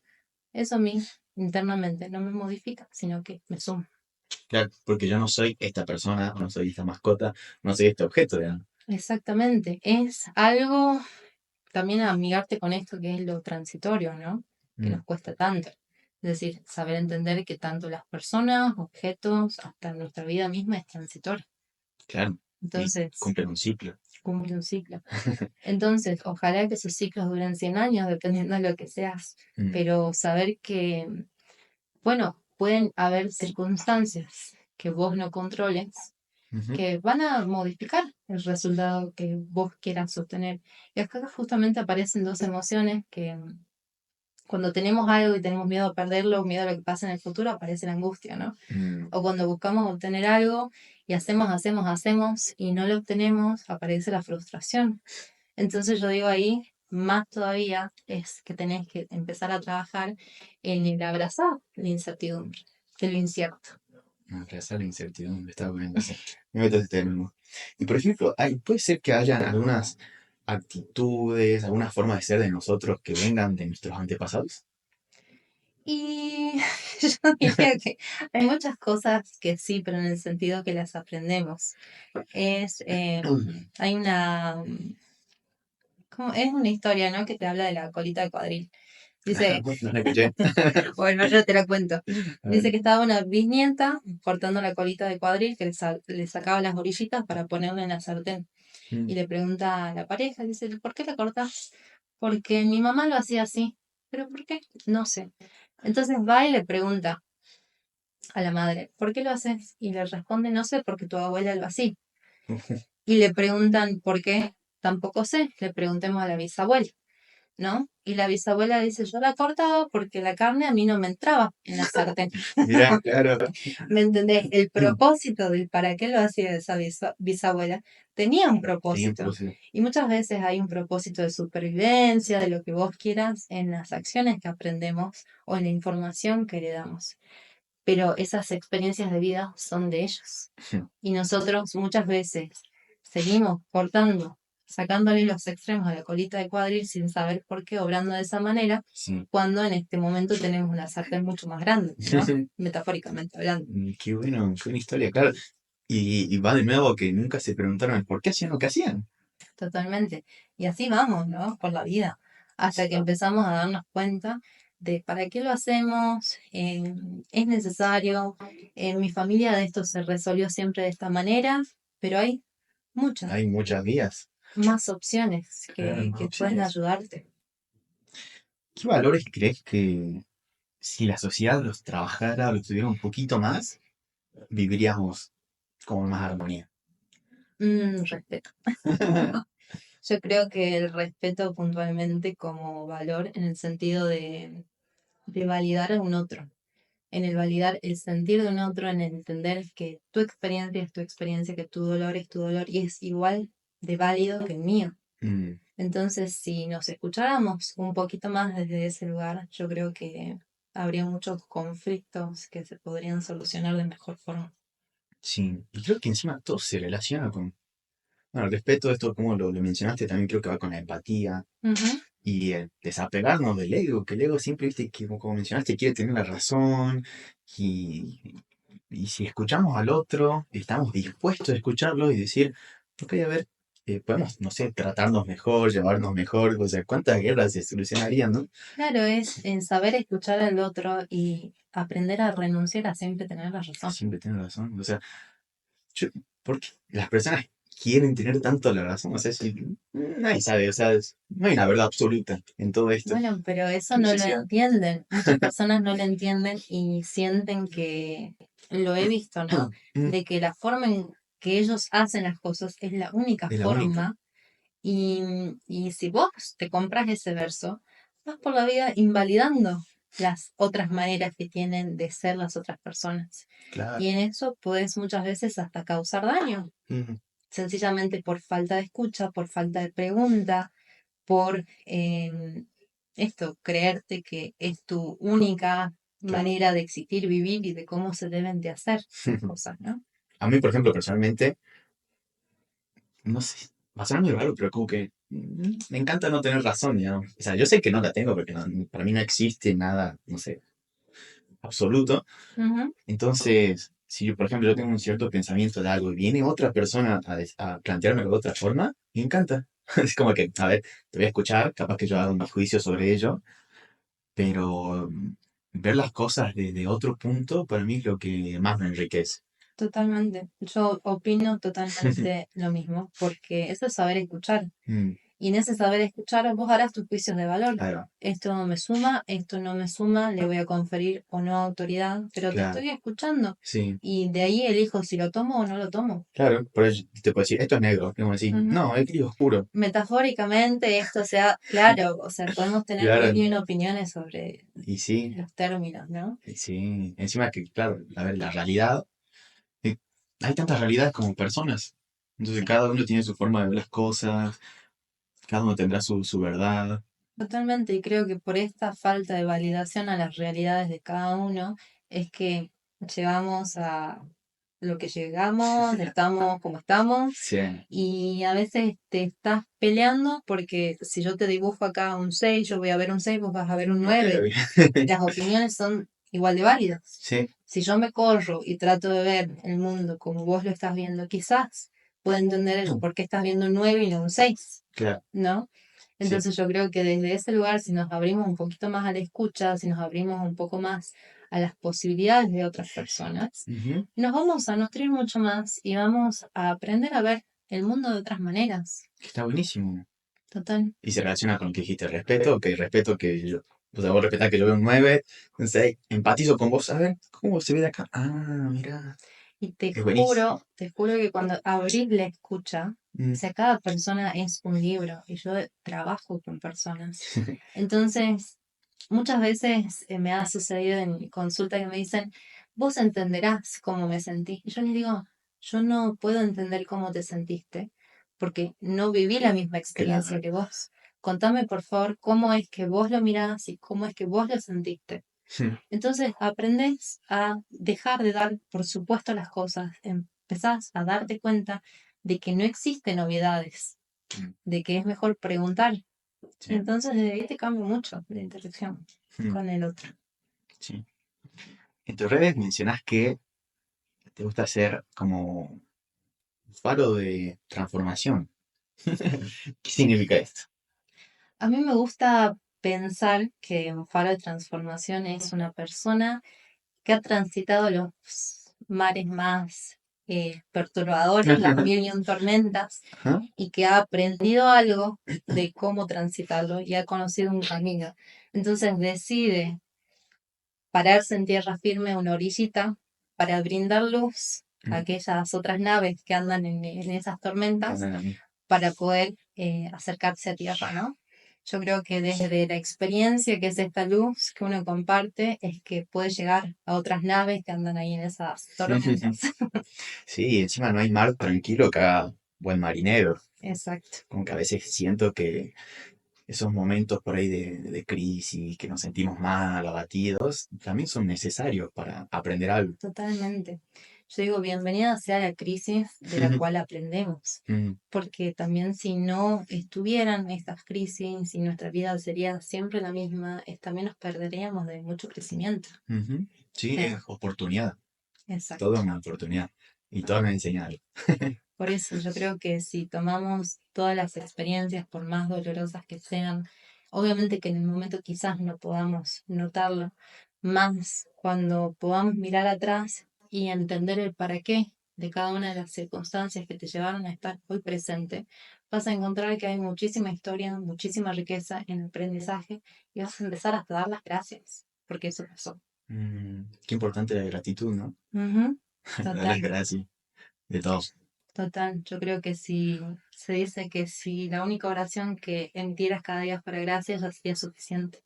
eso a mí internamente no me modifica, sino que me suma. claro, porque yo no soy esta persona, no soy esta mascota, no soy este objeto, digamos. Exactamente, es algo también amigarte con esto que es lo transitorio, ¿no? Que Mm. nos cuesta tanto. Es decir, saber entender que tanto las personas, objetos, hasta nuestra vida misma es transitoria. Claro, y Entonces, cumplen un ciclo. cumple un ciclo. Entonces, ojalá que esos ciclos duren 100 años, dependiendo de lo que seas, Mm. pero saber que, bueno, pueden haber circunstancias que vos no controles, Ujú. que van a modificar el resultado que vos quieras obtener. Y acá justamente aparecen dos emociones que cuando tenemos algo y tenemos miedo a perderlo, miedo a lo que pasa en el futuro, aparece la angustia, ¿no? Mm. O cuando buscamos obtener algo y hacemos y no lo obtenemos, aparece la frustración. Entonces yo digo ahí, más todavía es que tenés que empezar a trabajar en el abrazar la incertidumbre, de lo incierto. Abrazar la incertidumbre, está bueno. Sí. Me meto ese término. Y por ejemplo, puede ser que hayan algunas actitudes, alguna forma de ser de nosotros que vengan de nuestros antepasados. Y yo diría que hay muchas cosas que sí, pero en el sentido que las aprendemos. Es, hay una, es una historia, ¿no? Que te habla de la colita de cuadril. Dice, No la escuché. bueno, yo te la cuento. A Dice ver. que estaba una bisnieta cortando la colita de cuadril, que le sacaba las orillitas para ponerle en la sartén. Y Mm. le pregunta a la pareja, dice, ¿por qué la cortás? Porque mi mamá lo hacía así. ¿Pero por qué? No sé. Entonces va y le pregunta a la madre, ¿por qué lo haces? Y le responde, no sé, porque tu abuela lo hacía. Y le preguntan, ¿por qué? Tampoco sé. Le preguntemos a la bisabuela, ¿no? Y la bisabuela dice, yo la cortaba porque la carne a mí no me entraba en la sartén. Mira, claro. ¿Me entendés? El propósito del para qué lo hacía esa bisabuela tenía un Tenía un propósito. propósito. Y muchas veces hay un propósito de supervivencia, de lo que vos quieras, en las acciones que aprendemos o en la información que heredamos. Pero esas experiencias de vida son de ellos. Y nosotros muchas veces seguimos cortando, sacándole los extremos a la colita de cuadril sin saber por qué, obrando de esa manera, Sí. cuando en este momento tenemos una sartén mucho más grande, ¿no? Metafóricamente hablando. Qué bueno, qué buena historia, claro. Y va de nuevo que nunca se preguntaron el por qué hacían lo que hacían. Totalmente. Y así vamos, ¿no? Por la vida, hasta que empezamos a darnos cuenta de para qué lo hacemos, es necesario. En mi familia de esto se resolvió siempre de esta manera, pero hay muchas Hay muchas vías. más opciones Claro, más que pueden opciones. ayudarte. ¿Qué valores crees que si la sociedad los trabajara o los tuviera un poquito más, viviríamos con más armonía? Respeto. Yo creo que el respeto puntualmente como valor en el sentido de validar a un otro, en el validar el sentir de un otro, en el entender que tu experiencia es tu experiencia, que tu dolor es tu dolor y es igual de válido que el mío. Mm. Entonces, si nos escucháramos un poquito más desde ese lugar, yo creo que habría muchos conflictos que se podrían solucionar de mejor forma. Sí, y creo que encima todo se relaciona con, bueno, el respeto, esto como lo mencionaste, también creo que va con la empatía Ujú. y el desapegarnos del ego, que el ego siempre, viste, que como mencionaste, quiere tener la razón y, y si escuchamos al otro, estamos dispuestos a escucharlo y decir, ok, a ver. podemos, no sé, tratarnos mejor, llevarnos mejor, o sea, cuántas guerras se solucionarían, ¿no? Claro, es saber escuchar al otro y aprender a renunciar a siempre tener la razón. Siempre tienes razón, o sea, yo, ¿por qué las personas quieren tener tanto la razón? O sea, si, nadie sabe, o sea, no hay una verdad absoluta en todo esto. Bueno, pero eso ¿Qué no lo necesidad? entienden. Muchas personas no lo entienden y sienten que, lo he visto, ¿no? Mm, De que la forma en que ellos hacen las cosas es la única es la única, forma. Y, y si vos te compras ese verso, vas por la vida invalidando las otras maneras que tienen de ser las otras personas. claro. Y en eso puedes muchas veces hasta causar daño, Mm, sencillamente por falta de escucha, por falta de pregunta, por esto, creerte que es tu única claro. manera de existir, vivir y de cómo se deben de hacer las cosas, ¿no? A mí, por ejemplo, personalmente, no sé, va a sonar muy raro, pero como que me encanta no tener razón, digamos. O sea, yo sé que no la tengo porque para mí no existe nada, no sé, absoluto. Ujú. Entonces, si yo, por ejemplo, yo tengo un cierto pensamiento de algo y viene otra persona a planteármelo de otra forma, me encanta. Es como que, a ver, te voy a escuchar, capaz que yo haga mi juicio sobre ello, pero ver las cosas desde otro punto, para mí es lo que más me enriquece. Totalmente. Yo opino totalmente lo mismo, porque eso es saber escuchar. Mm, Y en ese saber escuchar, vos harás tus juicios de valor. ahí va, Esto me suma, esto no me suma, le voy a conferir o no autoridad, pero te claro, estoy escuchando. sí. Y de ahí elijo si lo tomo o no lo tomo. Claro, por eso te puedo decir, esto es negro. Y vos decís, Ujú. no, es gris oscuro. Metafóricamente, esto sea claro, o sea, podemos tener mil Claro, y una opiniones sobre y sí, los términos, ¿no? y sí. Encima que, claro, a ver, la realidad, eh, hay tantas realidades como personas. Entonces Sí, cada uno tiene su forma de ver las cosas, cada uno tendrá su verdad. totalmente. Y creo que por esta falta de validación a las realidades de cada uno es que llegamos a lo que llegamos, estamos como estamos. Sí. Y a veces te estás peleando porque si yo te dibujo acá un 6 yo voy a ver un 6 vos vas a ver un 9. Las opiniones son igual de válidas. Sí, Si yo me corro y trato de ver el mundo como vos lo estás viendo, quizás pueda entender el por qué estás viendo un 9 y no un 6, claro, ¿no? sí. Entonces yo creo que desde ese lugar, si nos abrimos un poquito más a la escucha, si nos abrimos un poco más a las posibilidades de otras personas, Ujú, nos vamos a nutrir mucho más y vamos a aprender a ver el mundo de otras maneras. está buenísimo. Total. Y se relaciona con lo que dijiste, respeto que yo, o sea, vos respetás que yo veo un 9, entonces empatizo con vos, a ver, ¿cómo se ve de acá? Ah, mira, Y es buenísimo. te juro que cuando abrís la escucha, o Mm. sea, cada persona es un libro y yo trabajo con personas. Entonces, muchas veces me ha sucedido en consulta que me dicen, vos entenderás cómo me sentí. Y yo les digo, yo no puedo entender cómo te sentiste porque no viví la misma Claro. experiencia que vos. Contame, por favor, cómo es que vos lo mirás y cómo es que vos lo sentiste. Entonces aprendes a dejar de dar por supuesto las cosas, empezás a darte cuenta de que no existen novedades, Mm, de que es mejor preguntar. Y sí, entonces desde ahí te cambia mucho la interacción mm, con el otro. sí. En tus redes mencionas que te gusta ser como un faro de transformación. ¿Qué significa esto? A mí me gusta pensar que un faro de transformación es una persona que ha transitado los mares más perturbadores, las mil y un tormentas, Ajá. y que ha aprendido algo de cómo transitarlo y ha conocido un camino. Entonces decide pararse en tierra firme a una orillita para brindar luz a Mm, aquellas otras naves que andan en esas que tormentas andan a mí. para poder acercarse a tierra, ¿no? Yo creo que desde la experiencia que es esta luz que uno comparte es que puede llegar a otras naves que andan ahí en esas tormentas. Sí, encima no hay mar tranquilo que haga buen marinero. Exacto, Como que a veces siento que esos momentos por ahí de crisis, que nos sentimos mal, abatidos, también son necesarios para aprender algo. totalmente. Yo digo, bienvenida sea la crisis de la cual aprendemos, Mm, porque también si no estuvieran estas crisis, si nuestra vida sería siempre la misma, también nos perderíamos de mucho crecimiento. ujú. Sí, Sí, es oportunidad, toda exacto. una oportunidad y toda una enseñanza. Por eso yo creo que si tomamos todas las experiencias, por más dolorosas que sean, obviamente que en el momento quizás no podamos notarlo, más cuando podamos mirar atrás y entender el para qué de cada una de las circunstancias que te llevaron a estar hoy presente, vas a encontrar que hay muchísima historia, muchísima riqueza en el aprendizaje y vas a empezar hasta a dar las gracias, porque eso pasó. Qué importante la gratitud, ¿no? Ujú. Dar las Total. gracias de todo. Total, yo creo que si se dice que si la única oración que emitieras cada día fuera gracias, ya sería suficiente.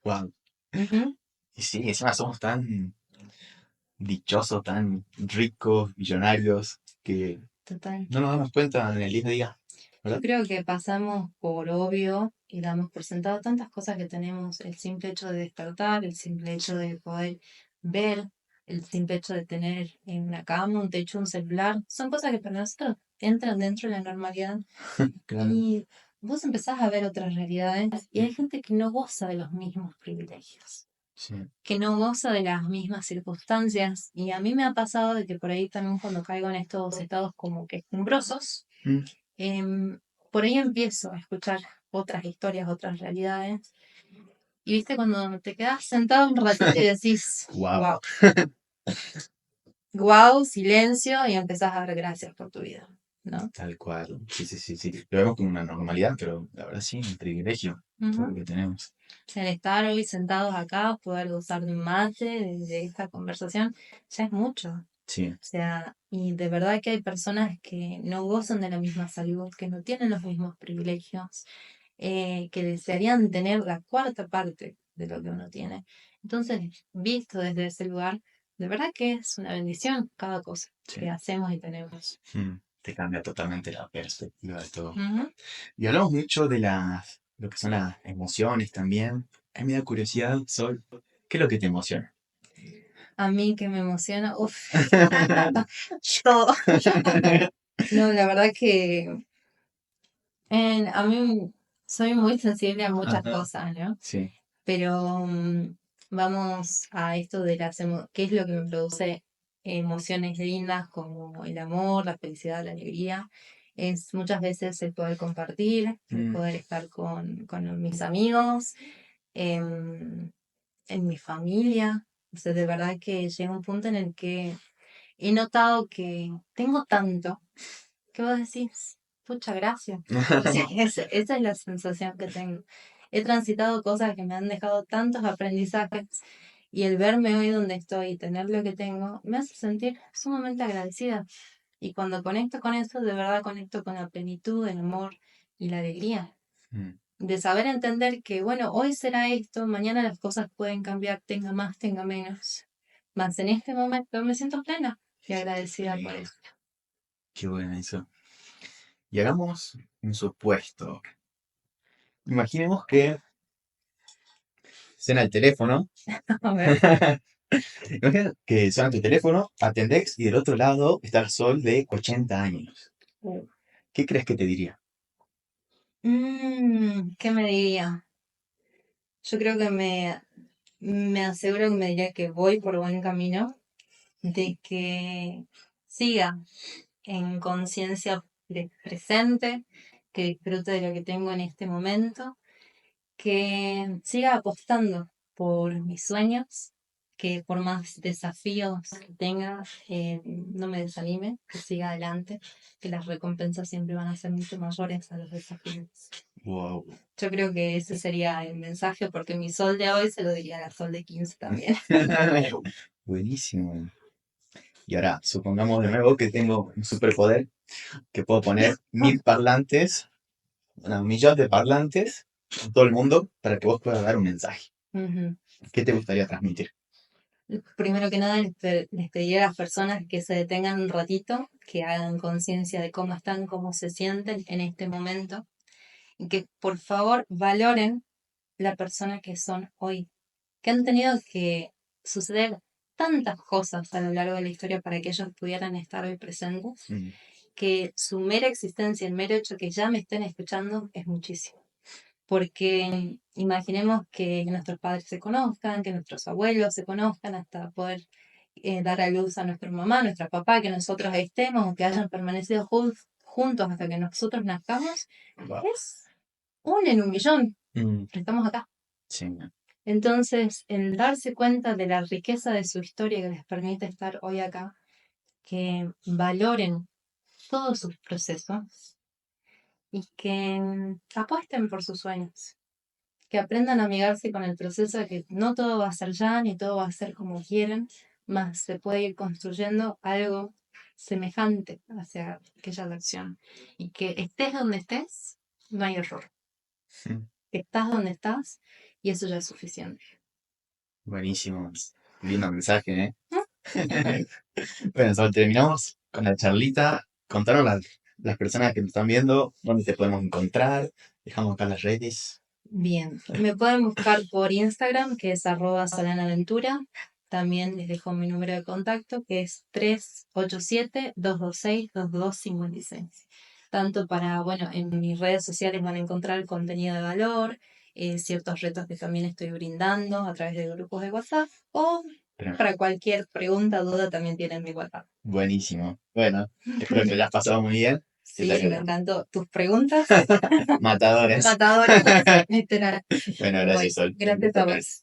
Wow. Ujú. Y sí, encima somos tan dichosos, tan ricos, millonarios, que Total. no nos damos cuenta en el día a día, Yo ¿verdad? creo que pasamos por obvio y damos por sentado tantas cosas que tenemos. El simple hecho de despertar, el simple hecho de poder ver, el simple hecho de tener en una cama, un techo, un celular, son cosas que para nosotros entran dentro de la normalidad. Claro. Y vos empezás a ver otras realidades y hay gente que no goza de los mismos privilegios, Sí. que no goza de las mismas circunstancias. Y a mí me ha pasado de que por ahí también cuando caigo en estos estados como quejumbrosos, Mm. em, por ahí empiezo a escuchar otras historias, otras realidades. Y viste cuando te quedas sentado un ratito y decís, Wow. wow, wow, silencio y empezás a dar gracias por tu vida, ¿no? Tal cual. Sí, sí, sí, sí. Lo vemos como una normalidad, pero la verdad sí, un privilegio, todo lo Ujú. que tenemos. El estar hoy sentados acá, poder gozar de un mate, de esta conversación, ya es mucho. Sí. O sea, y de verdad que hay personas que no gozan de la misma salud, que no tienen los mismos privilegios, que desearían tener la cuarta parte de lo que uno tiene. Entonces, visto desde ese lugar, de verdad que es una bendición cada cosa Sí. que hacemos y tenemos. Te cambia totalmente la perspectiva de todo. Ujú. Y hablamos mucho de lo que son las emociones también. A mí me da curiosidad, Sol, ¿qué es lo que te emociona? A mí que me emociona, uff, todo. No, la verdad que a mí soy muy sensible a muchas Ajá. cosas, ¿no? Sí. Pero vamos a esto de qué es lo que me produce emociones lindas como el amor, la felicidad, la alegría. Es muchas veces el poder compartir, el Mm, poder estar con mis amigos, em, en mi familia. O sea, de verdad que llega un punto en el que he notado que tengo tanto que vos decís, pucha, gracias. O sea, esa es la sensación que tengo. He transitado cosas que me han dejado tantos aprendizajes y el verme hoy donde estoy y tener lo que tengo me hace sentir sumamente agradecida. Y cuando conecto con eso, de verdad conecto con la plenitud, el amor y la alegría. mm, De saber entender que, bueno, hoy será esto, mañana las cosas pueden cambiar, tenga más, tenga menos. Más en este momento me siento plena y agradecida por eso. qué bueno eso. Y hagamos un supuesto. Imaginemos que suena el teléfono. A ver. Imagina que suena tu teléfono, atendés y del otro lado está el Sol de 80 años. ¿Qué crees que te diría? ¿Qué me diría? Yo creo que me aseguro que me diría que voy por buen camino, de que siga en conciencia presente, que disfrute de lo que tengo en este momento, que siga apostando por mis sueños, que por más desafíos que tenga, no me desanime, que siga adelante, que las recompensas siempre van a ser mucho mayores a los desafíos. Wow. Yo creo que ese sería el mensaje, porque mi sol de hoy se lo diría a la sol de 15 también. Buenísimo. Y ahora, supongamos de nuevo que tengo un superpoder, que puedo poner 1000 parlantes, un millón de parlantes en todo el mundo para que vos puedas dar un mensaje. Ujú. ¿Qué te gustaría transmitir? Primero que nada, les pediría a las personas que se detengan un ratito, que hagan conciencia de cómo están, cómo se sienten en este momento, y que por favor valoren la persona que son hoy, que han tenido que suceder tantas cosas a lo largo de la historia para que ellos pudieran estar hoy presentes, Mm, que su mera existencia, el mero hecho que ya me estén escuchando es muchísimo. Porque imaginemos que nuestros padres se conozcan, que nuestros abuelos se conozcan hasta poder dar a luz a nuestra mamá, a nuestra papá, que nosotros estemos o que hayan permanecido juntos hasta que nosotros nazcamos, Wow. es uno en un millón. Mm, Estamos acá. sí. Entonces, el darse cuenta de la riqueza de su historia que les permite estar hoy acá, que valoren todos sus procesos y que apuesten por sus sueños, que aprendan a amigarse con el proceso de que no todo va a ser ya, ni todo va a ser como quieren, más se puede ir construyendo algo semejante hacia aquella acción. Y que estés donde estés, no hay error. Mm, Que estás donde estás y eso ya es suficiente. buenísimo. Lindo mensaje, ¿eh? Bueno, Sol, terminamos con la charlita. Contaron las personas que nos están viendo dónde te podemos encontrar. Dejamos acá las redes. Bien, me pueden buscar por Instagram, que es @solanaventura. También les dejo mi número de contacto, que es 387-226-2256. Tanto para, bueno, en mis redes sociales van a encontrar contenido de valor, ciertos retos que también estoy brindando a través de grupos de WhatsApp, o Pero, para cualquier pregunta o duda también tienen mi WhatsApp. buenísimo. Bueno, espero que lo hayas pasado muy bien. Sí, me encantó. Tus preguntas, Matadores. matadoras, literal. Bueno, gracias, Bueno, Sol. gracias a vos.